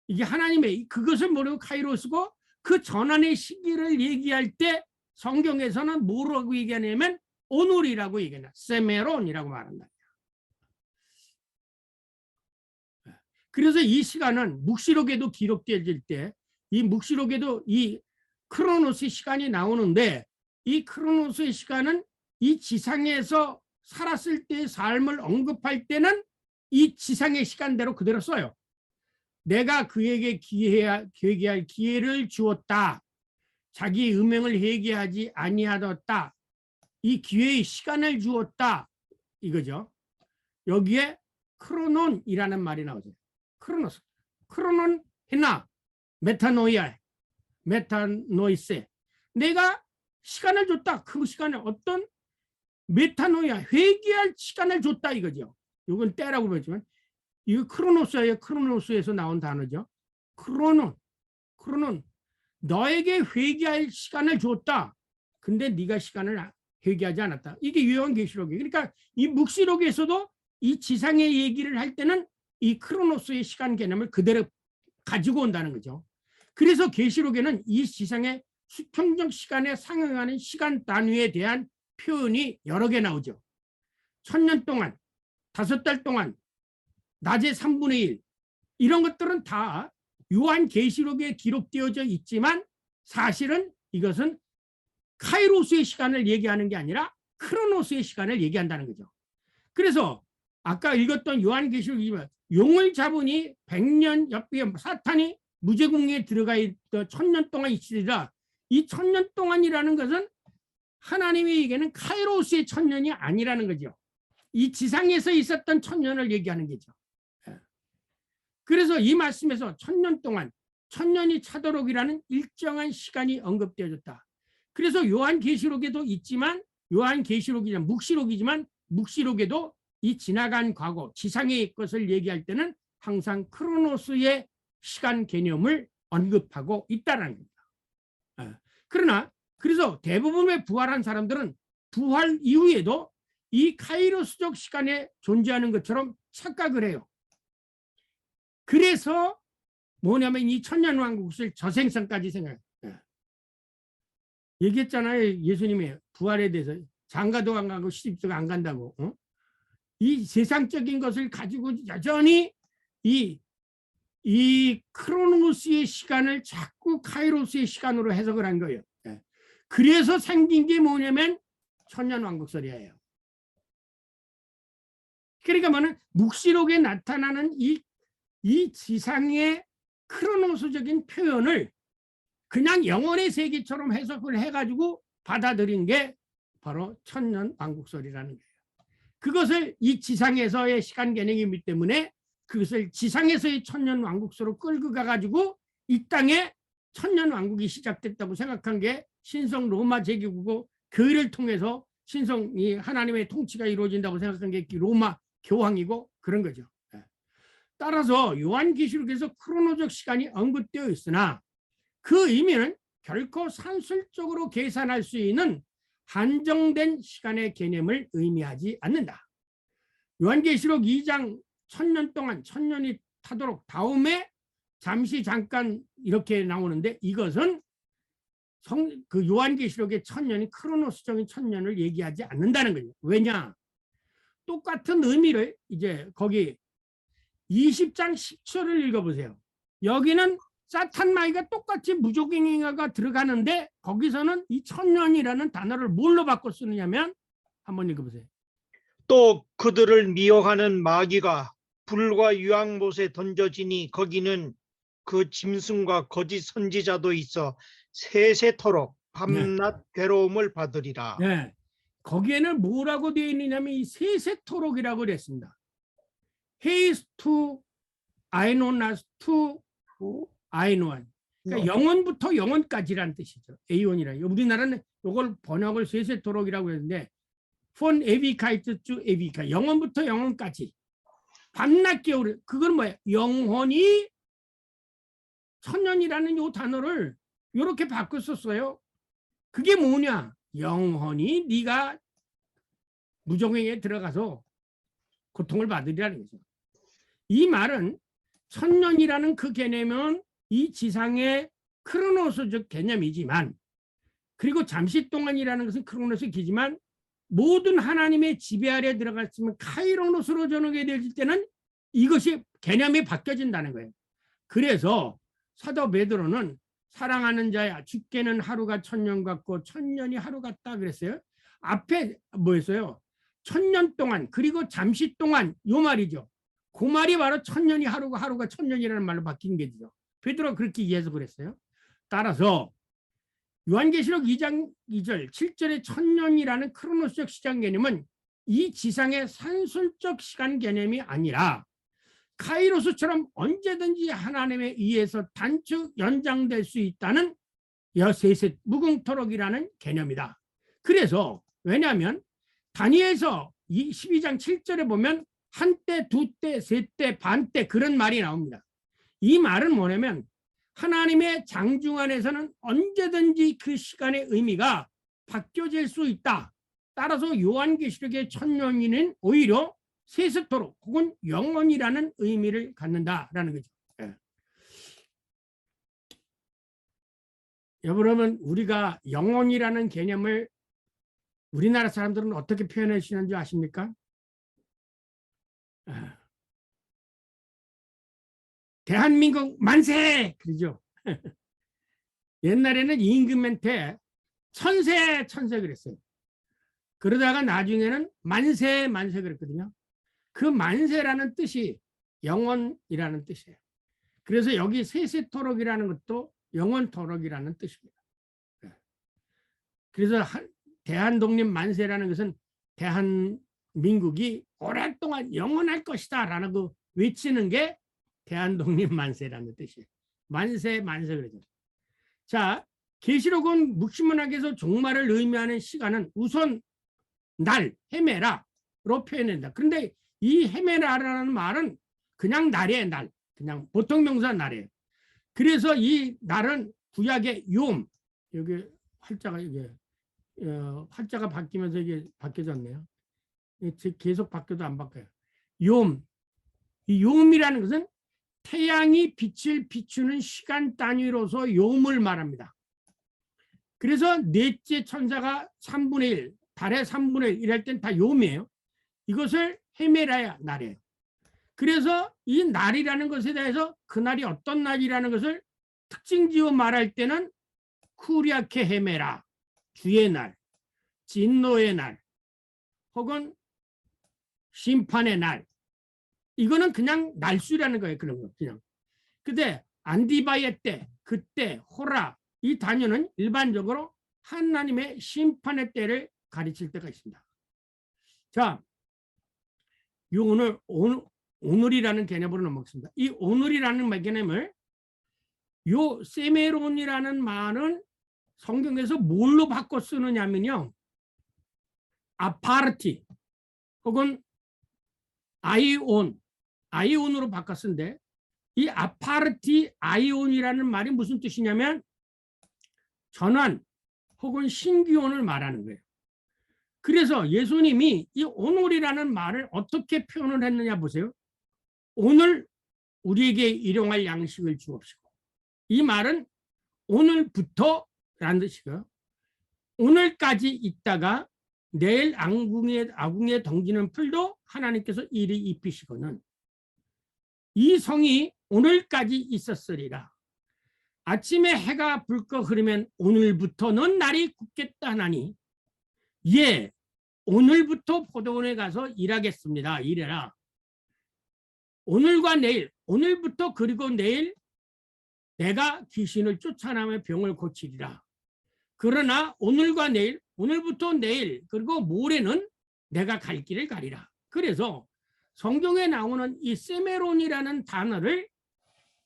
이게 하나님의 그것을 모르고 카이로스고 그 전환의 시기를 얘기할 때 성경에서는 뭐라고 얘기하냐면 오늘이라고 얘기하냐. 세메론이라고 말한다. 그래서 이 시간은 묵시록에도 기록되어질 때 이 묵시록에도 이 크로노스의 시간이 나오는데 이 크로노스의 시간은 이 지상에서 살았을 때의 삶을 언급할 때는 이 지상의 시간대로 그대로 써요. 내가 그에게 회개할 기회를 주었다. 자기 음행을 회개하지 아니하였다. 이 기회의 시간을 주었다. 이거죠. 여기에 크로논이라는 말이 나오죠. 크로노스. 크로논 해나 메타노이아, 메타노이세. 내가 시간을 줬다. 그 시간에 어떤 메타노이아, 회개할 시간을 줬다 이거죠. 이건 때라고 보지만 이거 크로노스예요. 크로노스에서 나온 단어죠. 크로논. 너에게 회개할 시간을 줬다. 근데 네가 시간을 회개하지 않았다. 이게 요한계시록이에요. 그러니까 이 묵시록에서도 이 지상의 얘기를 할 때는 이 크로노스의 시간 개념을 그대로 가지고 온다는 거죠. 그래서 계시록에는 이 지상의 수평적 시간에 상응하는 시간 단위에 대한 표현이 여러 개 나오죠. 1000년 동안, 5달 동안, 낮의 3분의 1 이런 것들은 다 요한계시록에 기록되어져 있지만 사실은 이것은 카이로스의 시간을 얘기하는 게 아니라 크로노스의 시간을 얘기한다는 거죠. 그래서 아까 읽었던 요한계시록이지만 용을 잡으니 100년 옆에 사탄이 무제공에 들어가 있던 1000년 동안 있으리라. 이 1000년 동안이라는 것은 하나님에게는 카이로스의 1000년이 아니라는 거죠. 이 지상에서 있었던 1000년을 얘기하는 거죠. 그래서 이 말씀에서 1000년 동안 1000년이 차도록이라는 일정한 시간이 언급되어졌다. 그래서 요한계시록에도 있지만 요한계시록이지만 묵시록에도 이 지나간 과거 지상의 것을 얘기할 때는 항상 크로노스의 시간 개념을 언급하고 있다는 겁니다. 그러나 그래서 대부분의 부활한 사람들은 부활 이후에도 이 카이로스적 시간에 존재하는 것처럼 착각을 해요. 그래서 뭐냐면 이 천년왕국을 저생성까지 생각해요. 얘기했잖아요. 예수님이 부활에 대해서 장가도 안 가고 시집도 안 간다고. 이 세상적인 것을 가지고 여전히 이 크로노스의 시간을 자꾸 카이로스의 시간으로 해석을 한 거예요. 그래서 생긴 게 뭐냐면 천년왕국설이에요. 그러니까 뭐는 묵시록에 나타나는 이 지상의 크로노스적인 표현을 그냥 영혼의 세계처럼 해석을 해가지고 받아들인 게 바로 천년왕국설이라는 거예요. 그것을 이 지상에서의 시간 개념이기 때문에 그것을 지상에서의 천년왕국설로 끌고 가가지고 이 땅에 천년왕국이 시작됐다고 생각한 게 신성 로마 제국이고 교회를 통해서 신성이 하나님의 통치가 이루어진다고 생각한 게 로마 교황이고 그런 거죠. 따라서 요한계시록에서 크로노적 시간이 언급되어 있으나 그 의미는 결코 산술적으로 계산할 수 있는 한정된 시간의 개념을 의미하지 않는다. 요한계시록 2장 1000년 동안 1000년이 타도록 다음에 잠깐 이렇게 나오는데 이것은 그 요한계시록의 1000년이 크로노스적인 1000년을 얘기하지 않는다는 거죠. 왜냐? 똑같은 의미를 이제 거기 20장 10절을 읽어보세요. 여기는 사탄마이가 똑같이 무적행위가 들어가는데 거기서는 이 1000년이라는 단어를 뭘로 바꿔 쓰느냐면 한번 읽어보세요. 또 그들을 미혹하는 마귀가 불과 유황못에 던져지니 거기는 그 짐승과 거짓 선지자도 있어 세세토록 밤낮 괴로움을 받으리라. 네. 거기에는 뭐라고 되어 있느냐면 이 세세토록이라고 그랬습니다. 헤이스 투 아이노나스 투 아이노안. 그러니까 영원부터 영원까지라는 뜻이죠. 에이온이라. 우리나라는 이걸 번역을 세세토록이라고 했는데 폰 에비카이트 주 에비카. 영원부터 영원까지. 밤낮 겨울. 그건 뭐예요? 영원히 천년이라는 이 단어를 이렇게 바꿨었어요. 그게 뭐냐? 영원히 네가 무정행에 들어가서 고통을 받으리라는 거죠. 이 말은 천년이라는 그 개념은 이 지상의 크로노스적 개념이지만 그리고 잠시 동안이라는 것은 크로노스이지만 모든 하나님의 지배 아래 들어갔으면 카이로노스로 전하게 될 때는 이것이 개념이 바뀌어진다는 거예요. 그래서 사도 베드로는 사랑하는 자야 죽게는 하루가 천년 같고 천년이 하루 같다 그랬어요. 앞에 뭐였어요? 천년 동안 그리고 잠시 동안 요 말이죠. 그 말이 바로 천년이 하루가 천년이라는 말로 바뀐 게죠. 베드로가 그렇게 이해해서 그랬어요. 따라서 요한계시록 2장 2절 7절의 천년이라는 크로노스적 시간 개념은 이 지상의 산술적 시간 개념이 아니라 카이로스처럼 언제든지 하나님에 의해서 단축 연장될 수 있다는 여세세 무궁토록이라는 개념이다. 그래서 왜냐하면 다니엘서 12장 7절에 보면 한때, 두때, 세때, 반때 그런 말이 나옵니다. 이 말은 뭐냐면 하나님의 장중 안에서는 언제든지 그 시간의 의미가 바뀌어질 수 있다. 따라서 요한계시록의 천년이는 오히려 세세토록 혹은 영원이라는 의미를 갖는다라는 거죠. 여러분, 우리가 영원이라는 개념을 우리나라 사람들은 어떻게 표현해 주시는지 아십니까? 대한민국 만세! 그러죠. 옛날에는 임금한테 천세 그랬어요. 그러다가 나중에는 만세 그랬거든요. 그 만세라는 뜻이 영원이라는 뜻이에요. 그래서 여기 세세토록이라는 것도 영원토록이라는 뜻입니다. 그래서 대한독립 만세라는 것은 대한민국이 오랫동안 영원할 것이다 라고 외치는 게 대한독립 만세라는 뜻이에요. 만세 그러죠. 자, 계시록은 묵시문학에서 종말을 의미하는 시간은 우선 날, 헤메라로 표현한다. 그런데 이 헤메라라는 말은 그냥 날이에요. 날. 그냥 보통 명사 날이에요. 그래서 이 날은 구약의 욤, 여기 활자가 이게 활자가 바뀌면서 이게 바뀌어졌네요. 계속 바뀌어도 안 바뀌어요. 욤. 이 욤이라는 것은 태양이 빛을 비추는 시간 단위로서 욤을 말합니다. 그래서 넷째 천사가 3분의 1, 달의 3분의 1 이럴 땐 다 욤이에요. 이것을 헤메라야 날이에요. 그래서 이 날이라는 것에 대해서 그날이 어떤 날이라는 것을 특징지어 말할 때는 쿠리아케 헤메라, 주의 날, 진노의 날, 혹은 심판의 날. 이거는 그냥 날수라는 거예요. 그런 거 그냥. 근데 안디바의 때, 그때, 호라 이 단어는 일반적으로 하나님의 심판의 때를 가르칠 때가 있습니다. 자, 오늘이라는 개념으로 넘어가겠습니다. 이 오늘이라는 개념을 요 세메론이라는 말은 성경에서 뭘로 바꿔 쓰느냐면요, 아파르티 혹은 아이온으로 바꿔 쓴데, 이 아파르티 아이온이라는 말이 무슨 뜻이냐면 전환 혹은 신기온을 말하는 거예요. 그래서 예수님이 이 오늘이라는 말을 어떻게 표현을 했느냐 보세요. 오늘 우리에게 일용할 양식을 주옵시고. 이 말은 오늘부터라는 뜻이고요. 오늘까지 있다가 내일 아궁이에 던지는 풀도 하나님께서 이리 입히시고는 이 성이 오늘까지 있었으리라. 아침에 해가 불꺼 흐르면 오늘부터는 날이 굳겠다 하나니, 예, 오늘부터 포도원에 가서 일하겠습니다. 일해라. 오늘과 내일, 오늘부터 그리고 내일 내가 귀신을 쫓아내며 병을 고치리라. 그러나 오늘과 내일, 오늘부터 내일, 그리고 모레는 내가 갈 길을 가리라. 그래서 성경에 나오는 이 세메론이라는 단어를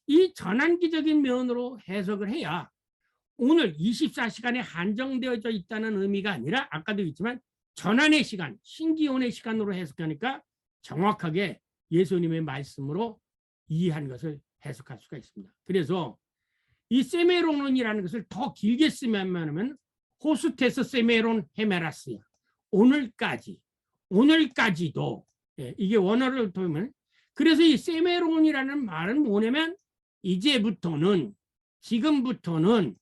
이 전환기적인 면으로 해석을 해야 오늘 24시간에 한정되어져 있다는 의미가 아니라 아까도 있지만 전환의 시간, 신기온의 시간으로 해석하니까 정확하게 예수님의 말씀으로 이해한 것을 해석할 수가 있습니다. 그래서 이 세메론이라는 것을 더 길게 쓰면 호스테스 세메론 헤메라스야. 오늘까지, 오늘까지도. 이게 원어를 보면, 그래서 이 세메론이라는 말은 뭐냐면 이제부터는, 지금부터는.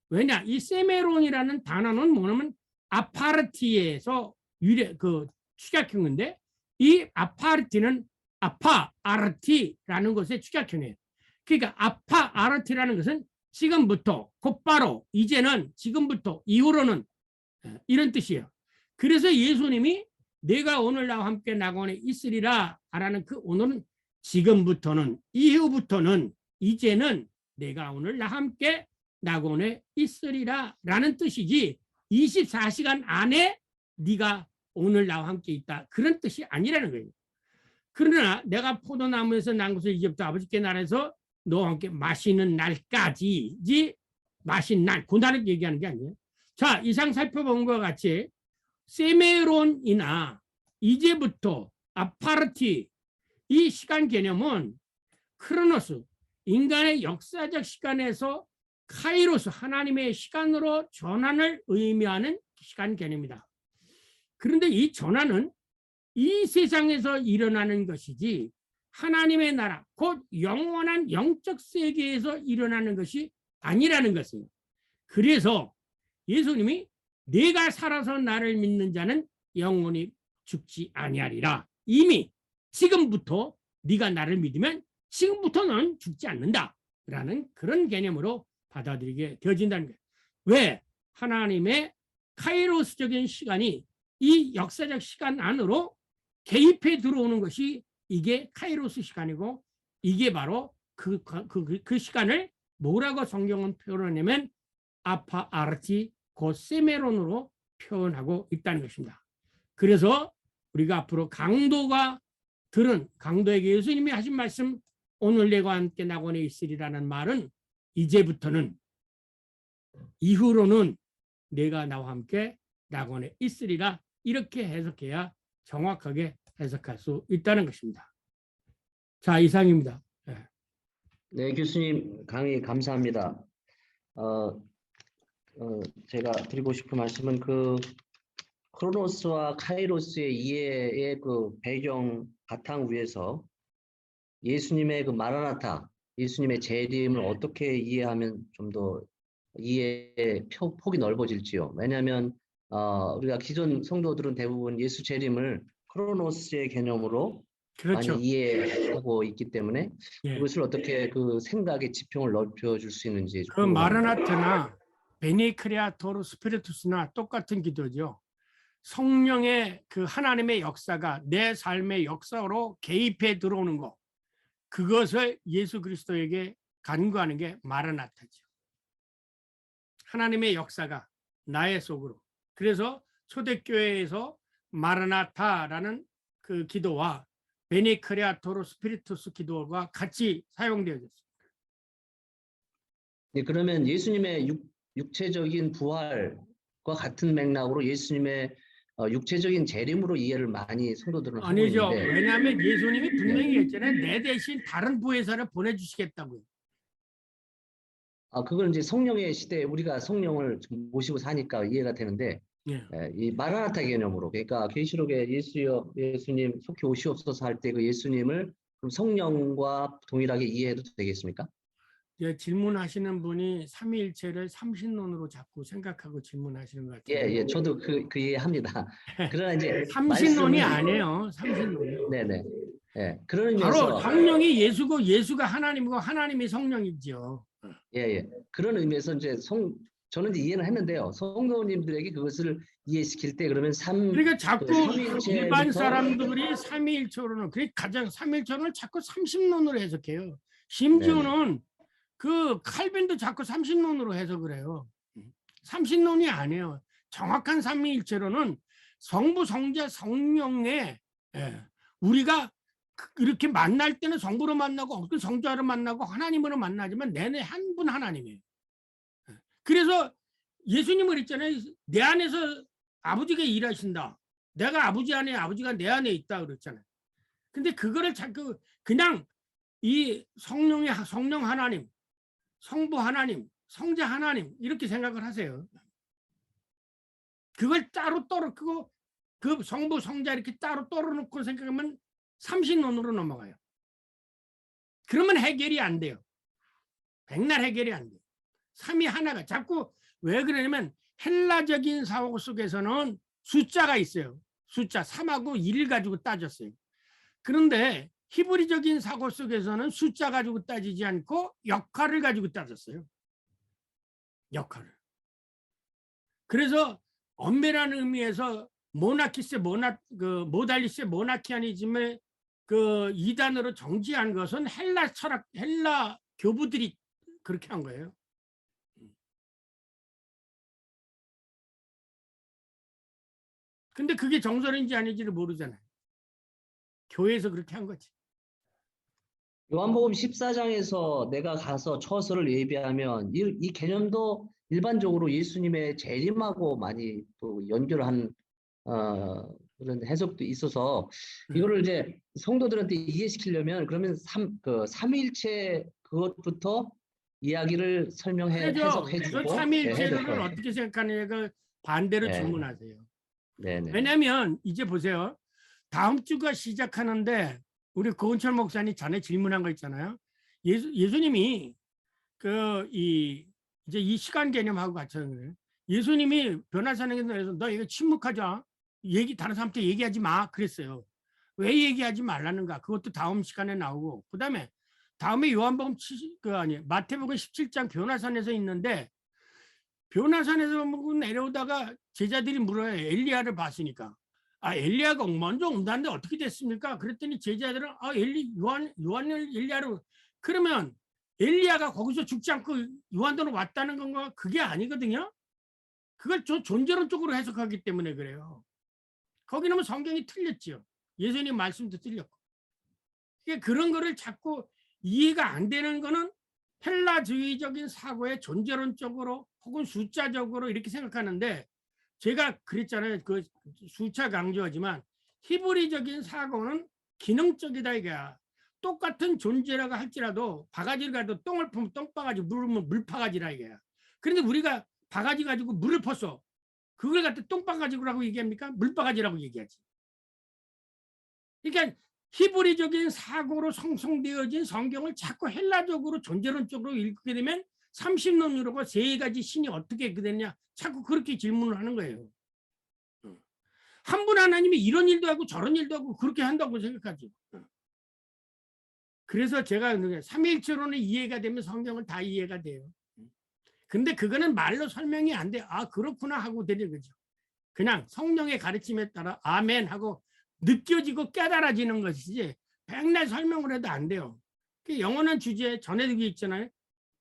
왜냐, 이 세메론이라는 단어는 뭐냐면 아파르티에서 축약한 건데, 이 아파르티는 아파아르티라는 것의 축약형이에요. 그러니까 아파아르티라는 것은 지금부터, 곧바로, 이제는, 지금부터, 이후로는, 이런 뜻이에요. 그래서 예수님이 내가 오늘 나와 함께 낙원에 있으리라 라는 그 오늘은 지금부터는, 이후부터는, 이제는 내가 오늘 나와 함께 낙원에 있으리라 라는 뜻이지 24시간 안에 네가 오늘 나와 함께 있다 그런 뜻이 아니라는 거예요. 그러나 내가 포도나무에서 난 것을 이제부터 아버지께 나라에서 너와 함께 마시는 날까지지, 마신 날, 그 날을 얘기하는 게 아니에요. 자, 이상 살펴본 것과 같이 세메론이나 이제부터, 아파르티, 이 시간 개념은 크로노스, 인간의 역사적 시간에서 카이로스, 하나님의 시간으로 전환을 의미하는 시간 개념이다. 그런데 이 전환은 이 세상에서 일어나는 것이지 하나님의 나라, 곧 영원한 영적 세계에서 일어나는 것이 아니라는 것이에요. 그래서 예수님이 내가 살아서 나를 믿는 자는 영원히 죽지 아니하리라. 이미 지금부터 네가 나를 믿으면 지금부터 너는 죽지 않는다 라는 그런 개념으로 받아들이게 되어진다는 거예요. 왜? 하나님의 카이로스적인 시간이 이 역사적 시간 안으로 개입해 들어오는 것이 이게 카이로스 시간이고, 이게 바로 그 시간을 뭐라고 성경은 표현하냐면 아파아르티 곧 세메론으로 표현하고 있다는 것입니다. 그래서 우리가 앞으로 강도가 들은, 강도에게 예수님이 하신 말씀 오늘 내가 함께 낙원에 있으리라는 말은 이제부터는, 이후로는 내가 나와 함께 낙원에 있으리라, 이렇게 해석해야 정확하게 해석할 수 있다는 것입니다. 자, 이상입니다. 네, 교수님 강의 감사합니다. 제가 드리고 싶은 말씀은 크로노스와 카이로스의 이해의 배경 바탕 위에서 예수님의 마라나타, 예수님의 재림을 어떻게 이해하면 좀 더 이해의 폭이 넓어질지요. 왜냐하면 우리가 기존 성도들은 대부분 예수 재림을 크로노스의 개념으로 그렇죠. 많이 이해하고 있기 때문에 예. 그것을 어떻게 그 생각의 지평을 넓혀줄 수 있는지 그 궁금합니다. 마라나타나 베니 크레아토르 스피리투스나 똑같은 기도죠. 성령의 그 하나님의 역사가 내 삶의 역사로 개입해 들어오는 것, 그것을 예수 그리스도에게 간구하는 게 마라나타죠. 하나님의 역사가 나의 속으로. 그래서 초대교회에서 마라나타라는 그 기도와 베니 크레아토르 스피리투스 기도가 같이 사용되어졌습니다. 네, 그러면 예수님의 육체적인 부활과 같은 맥락으로 예수님의 육체적인 재림으로 이해를 많이 성도들은 하고 아니죠. 있는데 왜냐하면 예수님이 분명히 했잖아요. 내 대신 다른 보혜사를 보내주시겠다고요. 그걸 이제 성령의 시대에 우리가 성령을 좀 모시고 사니까 이해가 되는데 예. 이 마라나타 개념으로 그러니까 계시록에 예수님 속히 오시옵소서 할 때 그 예수님을 그럼 성령과 동일하게 이해해도 되겠습니까? 예, 질문하시는 분이 삼위일체를 삼신론으로 자꾸 생각하고 질문하시는 것 같아요. 예, 저도 그 이해합니다. 그러나 이제 삼신론이 말씀은 아니에요. 삼신론이. 네네. 예, 그런 바로 의미에서 성령이 예수고 예수가 하나님이고 하나님이 성령이죠. 예. 그런 의미에서 이제 저는 이제 이해는 했는데요. 성도님들에게 그것을 이해시킬 때 그러면 그러니까 자꾸 삼위일체부터 일반 사람들이 삼위일체로는 그게 가장 삼위일체론을 자꾸 삼신론으로 해석해요. 심지어는 그 칼빈도 자꾸 삼신론으로 해석을 해요. 삼신론이 아니에요. 정확한 삼위일체로는 성부, 성자, 성령의 우리가 이렇게 만날 때는 성부로 만나고 어떤 성자로 만나고 하나님으로 만나지만 내내 한 분 하나님이에요. 그래서 예수님을 있잖아요. 내 안에서 아버지가 일하신다. 내가 아버지 안에 아버지가 내 안에 있다 그랬잖아요. 근데 그거를 자꾸 그냥 이 성령 하나님, 성부 하나님, 성자 하나님 이렇게 생각을 하세요. 그걸 따로 떨어뜨고 그 성부 성자 이렇게 따로 떨어놓고 생각하면 삼신론으로 넘어가요. 그러면 해결이 안 돼요. 백날 해결이 안 돼요. 삼위 하나가 자꾸 왜 그러냐면 헬라적인 사고 속에서는 숫자가 있어요. 숫자 3하고 1을 가지고 따졌어요. 그런데 히브리적인 사고 속에서는 숫자 가지고 따지지 않고 역할을 가지고 따졌어요. 역할을. 그래서 엄밀한 의미에서 모달리스의 모나키아니즘을 그 이단으로 정지한 것은 헬라 교부들이 그렇게 한 거예요. 근데 그게 정설인지 아닌지를 모르잖아요. 교회에서 그렇게 한 거지. 요한복음 14장에서 내가 가서 처소를 예비하면 이 개념도 일반적으로 예수님의 재림하고 많이 또 연결한 그런 해석도 있어서 이거를 이제 성도들한테 이해시키려면 그러면 삼위일체 그것부터 이야기를 해석해 주고 삼위일체론을 어떻게 생각하느냐가 반대로 네. 질문하세요. 네네. 왜냐하면 이제 보세요. 다음 주가 시작하는데 우리 고은철 목사님 전에 질문한 거 있잖아요. 예수님이 이제 이 시간 개념하고 같이 그래요. 예수님이 변화산에서 너 이거 침묵하자. 다른 사람한테 얘기하지 마. 그랬어요. 왜 얘기하지 말라는가? 그것도 다음 시간에 나오고. 그다음에 다음에 요한복음 마태복음 17장 변화산에서 있는데 변화산에서 내려오다가 제자들이 물어요. 엘리야를 봤으니까. 엘리야가 먼저 온다는데 어떻게 됐습니까? 그랬더니 제자들은 요한을 엘리야로. 그러면 엘리야가 거기서 죽지 않고 요한도로 왔다는 건가? 그게 아니거든요. 그걸 존재론 쪽으로 해석하기 때문에 그래요. 거기는 성경이 틀렸죠. 예수님 말씀도 틀렸고. 그런 거를 자꾸 이해가 안 되는 거는 헬라주의적인 사고의 존재론적으로 혹은 숫자적으로 이렇게 생각하는데 제가 그랬잖아요. 그 수차 강조하지만 히브리적인 사고는 기능적이다 이거야. 똑같은 존재라고 할지라도 바가지를 가지고 똥을 품으면 똥바가지, 물으면 물바가지라 이거야. 그런데 우리가 바가지 가지고 물을 퍼서 그걸 갖다 똥바가지라고 얘기합니까? 물바가지라고 얘기하지. 그러니까 히브리적인 사고로 형성되어진 성경을 자꾸 헬라적으로 존재론적으로 읽게 되면 삼신론으로 세 가지 신이 어떻게 되느냐 자꾸 그렇게 질문을 하는 거예요. 한 분 하나님이 이런 일도 하고 저런 일도 하고 그렇게 한다고 생각하지. 그래서 제가 삼위일체론이 이해가 되면 성경은 다 이해가 돼요. 근데 그거는 말로 설명이 안 돼. 아, 그렇구나 하고 되는 거죠. 그냥 성령의 가르침에 따라 아멘 하고 느껴지고 깨달아지는 것이지 백날 설명을 해도 안 돼요. 그 영원한 주제 전에도 있잖아요.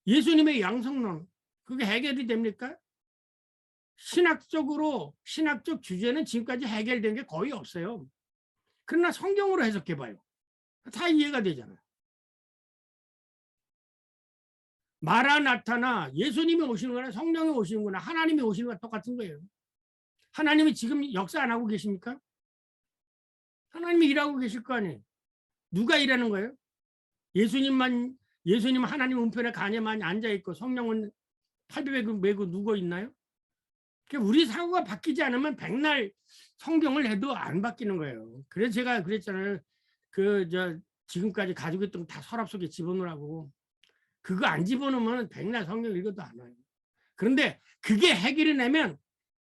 예수님의 양성론. 그게 해결이 됩니까? 신학적 주제는 지금까지 해결된 게 거의 없어요. 그러나 성경으로 해석해봐요. 다 이해가 되잖아요. 마라나타나 예수님이 오시는 거나 성령이 오시는 거나 하나님이 오시는 거나 똑같은 거예요. 하나님이 지금 역사 안 하고 계십니까? 하나님이 일하고 계실 거 아니에요. 누가 일하는 거예요? 예수님 하나님 우편에 가냐만 앉아있고 성령은 팔베개 메고 누워 있나요? 우리 사고가 바뀌지 않으면 백날 성경을 해도 안 바뀌는 거예요. 그래서 제가 그랬잖아요. 지금까지 가지고 있던 거 다 서랍 속에 집어넣으라고. 그거 안 집어넣으면 백날 성경 읽어도 안 와요. 그런데 그게 해결이 되면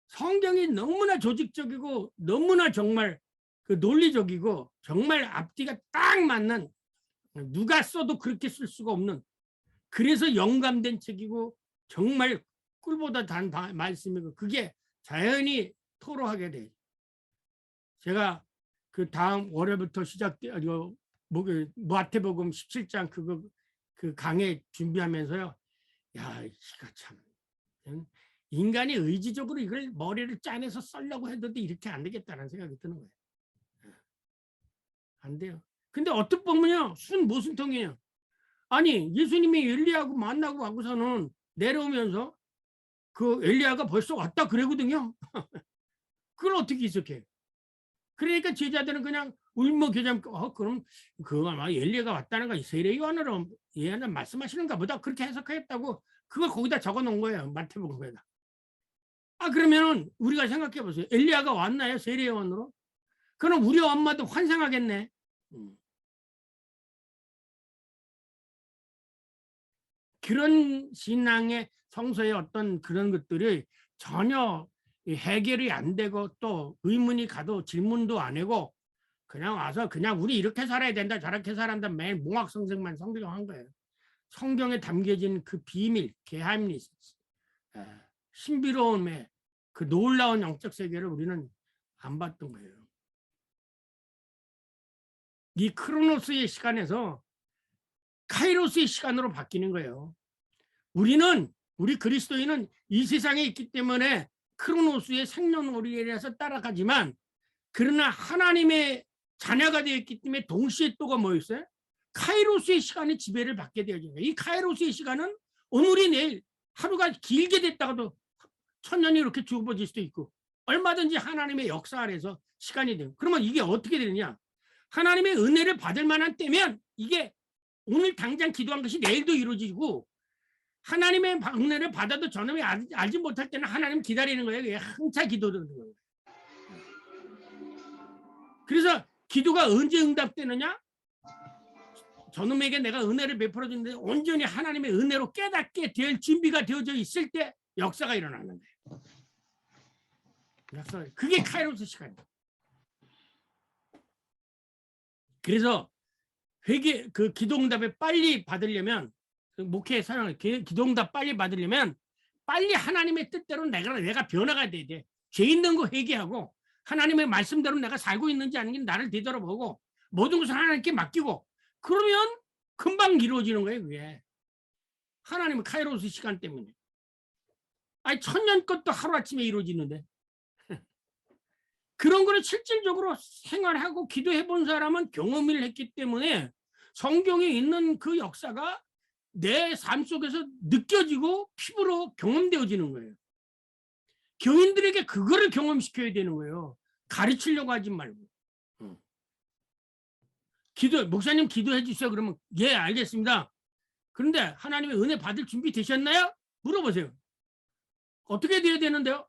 성경이 너무나 조직적이고 너무나 정말 논리적이고 정말 앞뒤가 딱 맞는, 누가 써도 그렇게 쓸 수가 없는, 그래서 영감된 책이고 정말 꿀보다 단 말씀이고 그게 자연히 토로하게 돼요. 제가 그 다음 월요일부터 마태복음 17장 그 강의 준비하면서요. 야, 이거 참 인간이 의지적으로 이걸 머리를 짜내서 쓰려고 해도 이렇게 안 되겠다는 생각이 드는 거예요. 안 돼요. 근데 어떻게 보면요, 모순통이에요. 아니, 예수님이 엘리야하고 만나고 하고서는 내려오면서 그 엘리야가 벌써 왔다 그러거든요. 그걸 어떻게 이석해요? 그러니까 제자들은 그냥 울먹여잠, 그럼 그거 아마 엘리야가 왔다는 거 세례요한으로 얘는 말씀하시는가 보다 그렇게 해석하겠다고 그걸 거기다 적어 놓은 거예요. 마태복음에다. 아, 그러면 우리가 생각해 보세요. 엘리야가 왔나요? 세례요한으로? 그럼 우리 엄마도 환상하겠네. 그런 신앙의 성서의 어떤 그런 것들이 전혀 해결이 안 되고 또 의문이 가도 질문도 안 하고 그냥 와서 그냥 우리 이렇게 살아야 된다 저렇게 살아야 된다 매일 몽학성생만 성경한 거예요. 성경에 담겨진 그 비밀, 계함이 신비로움의 그 놀라운 영적 세계를 우리는 안 봤던 거예요. 이 크로노스의 시간에서 카이로스의 시간으로 바뀌는 거예요. 우리 그리스도인은 이 세상에 있기 때문에 크로노스의 생년월일에서 따라가지만 그러나 하나님의 자녀가 되었기 때문에 동시에 또가 뭐 있어요? 카이로스의 시간에 지배를 받게 되어진 거예요. 이 카이로스의 시간은 오늘이 내일 하루가 길게 됐다가도 1000년이 이렇게 주어질 수도 있고 얼마든지 하나님의 역사 안에서 시간이 돼요. 그러면 이게 어떻게 되느냐? 하나님의 은혜를 받을 만한 때면 이게 오늘 당장 기도한 것이 내일도 이루어지고 하나님의 은혜를 받아도 저놈이 알지 못할 때는 하나님 기다리는 거예요. 그게 한차 기도되는 거예요. 그래서 기도가 언제 응답되느냐? 저놈에게 내가 은혜를 베풀어주는데 온전히 하나님의 은혜로 깨닫게 될 준비가 되어져 있을 때 역사가 일어나는 거예요. 그게 카이로스 시간이에요. 그래서 기도응답을 빨리 받으려면 목회에 사용하는 기도응답 빨리 받으려면 빨리 하나님의 뜻대로 내가 변화가 돼야 돼. 죄 있는 거 회개하고 하나님의 말씀대로 내가 살고 있는지 아닌지 나를 되돌아보고 모든 것을 하나님께 맡기고 그러면 금방 이루어지는 거예요. 그게 하나님의 카이로스 시간 때문에. 아니 1000년 것도 하루아침에 이루어지는데 그런 거를 실질적으로 생활하고 기도해 본 사람은 경험을 했기 때문에 성경에 있는 그 역사가 내 삶 속에서 느껴지고 피부로 경험되어지는 거예요. 교인들에게 그거를 경험시켜야 되는 거예요. 가르치려고 하지 말고. 목사님 기도해 주세요. 그러면 예, 알겠습니다. 그런데 하나님의 은혜 받을 준비 되셨나요? 물어보세요. 어떻게 돼야 되는데요?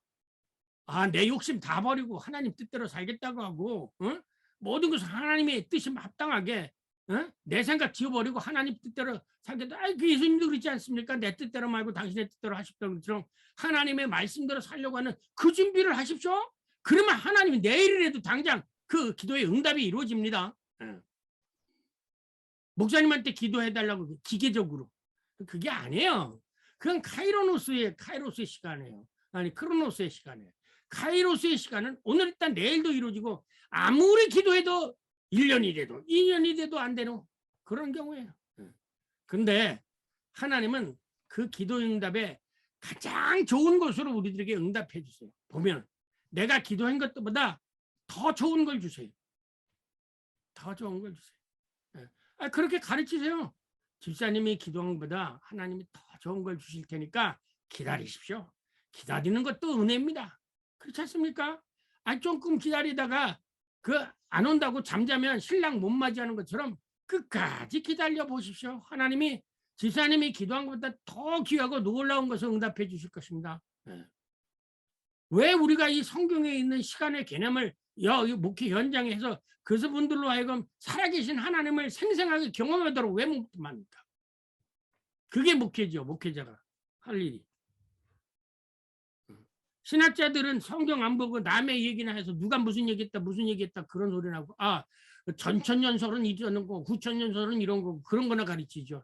아, 내 욕심 다 버리고 하나님 뜻대로 살겠다고 하고 모든 것을 하나님의 뜻이 합당하게 내 생각 지워버리고 하나님 뜻대로 살겠다. 그 예수님도 그렇지 않습니까? 내 뜻대로 말고 당신의 뜻대로 하십시오. 것처럼 하나님의 말씀대로 살려고 하는 그 준비를 하십시오. 그러면 하나님이 내일이라도 당장 그 기도의 응답이 이루어집니다. 목사님한테 기도해달라고 기계적으로. 그게 아니에요. 그건 카이로스의 시간이에요. 아니 크로노스의 시간이에요. 카이로스의 시간은 오늘 일단 내일도 이루어지고 아무리 기도해도 1년이 돼도 2년이 돼도 안 되는 그런 경우예요. 근데 하나님은 그 기도 응답에 가장 좋은 것으로 우리들에게 응답해 주세요. 보면 내가 기도한 것보다 더 좋은 걸 주세요. 더 좋은 걸 주세요. 그렇게 가르치세요. 집사님이 기도한 것보다 하나님이 더 좋은 걸 주실 테니까 기다리십시오. 기다리는 것도 은혜입니다. 그렇지 않습니까? 조금 기다리다가 안 온다고 잠자면 신랑 못 맞이하는 것처럼 끝까지 기다려 보십시오. 하나님이 집사님이 기도한 것보다 더 귀하고 놀라운 것을 응답해 주실 것입니다. 왜 우리가 이 성경에 있는 시간의 개념을 목회 현장에서 그분들로 하여금 살아계신 하나님을 생생하게 경험하도록 왜 못 합니까? 그게 목회죠. 목회자가 할 일이. 신학자들은 성경 안 보고 남의 얘기나 해서 누가 무슨 얘기했다 그런 소리나 하고 전천년설은 이러는 거 후천년설은 이런 거 그런 거나 가르치죠.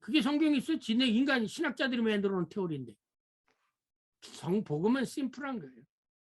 그게 성경에 있어? 지네 인간 신학자들이 만들어 놓은 테오리인데. 복음은 심플한 거예요.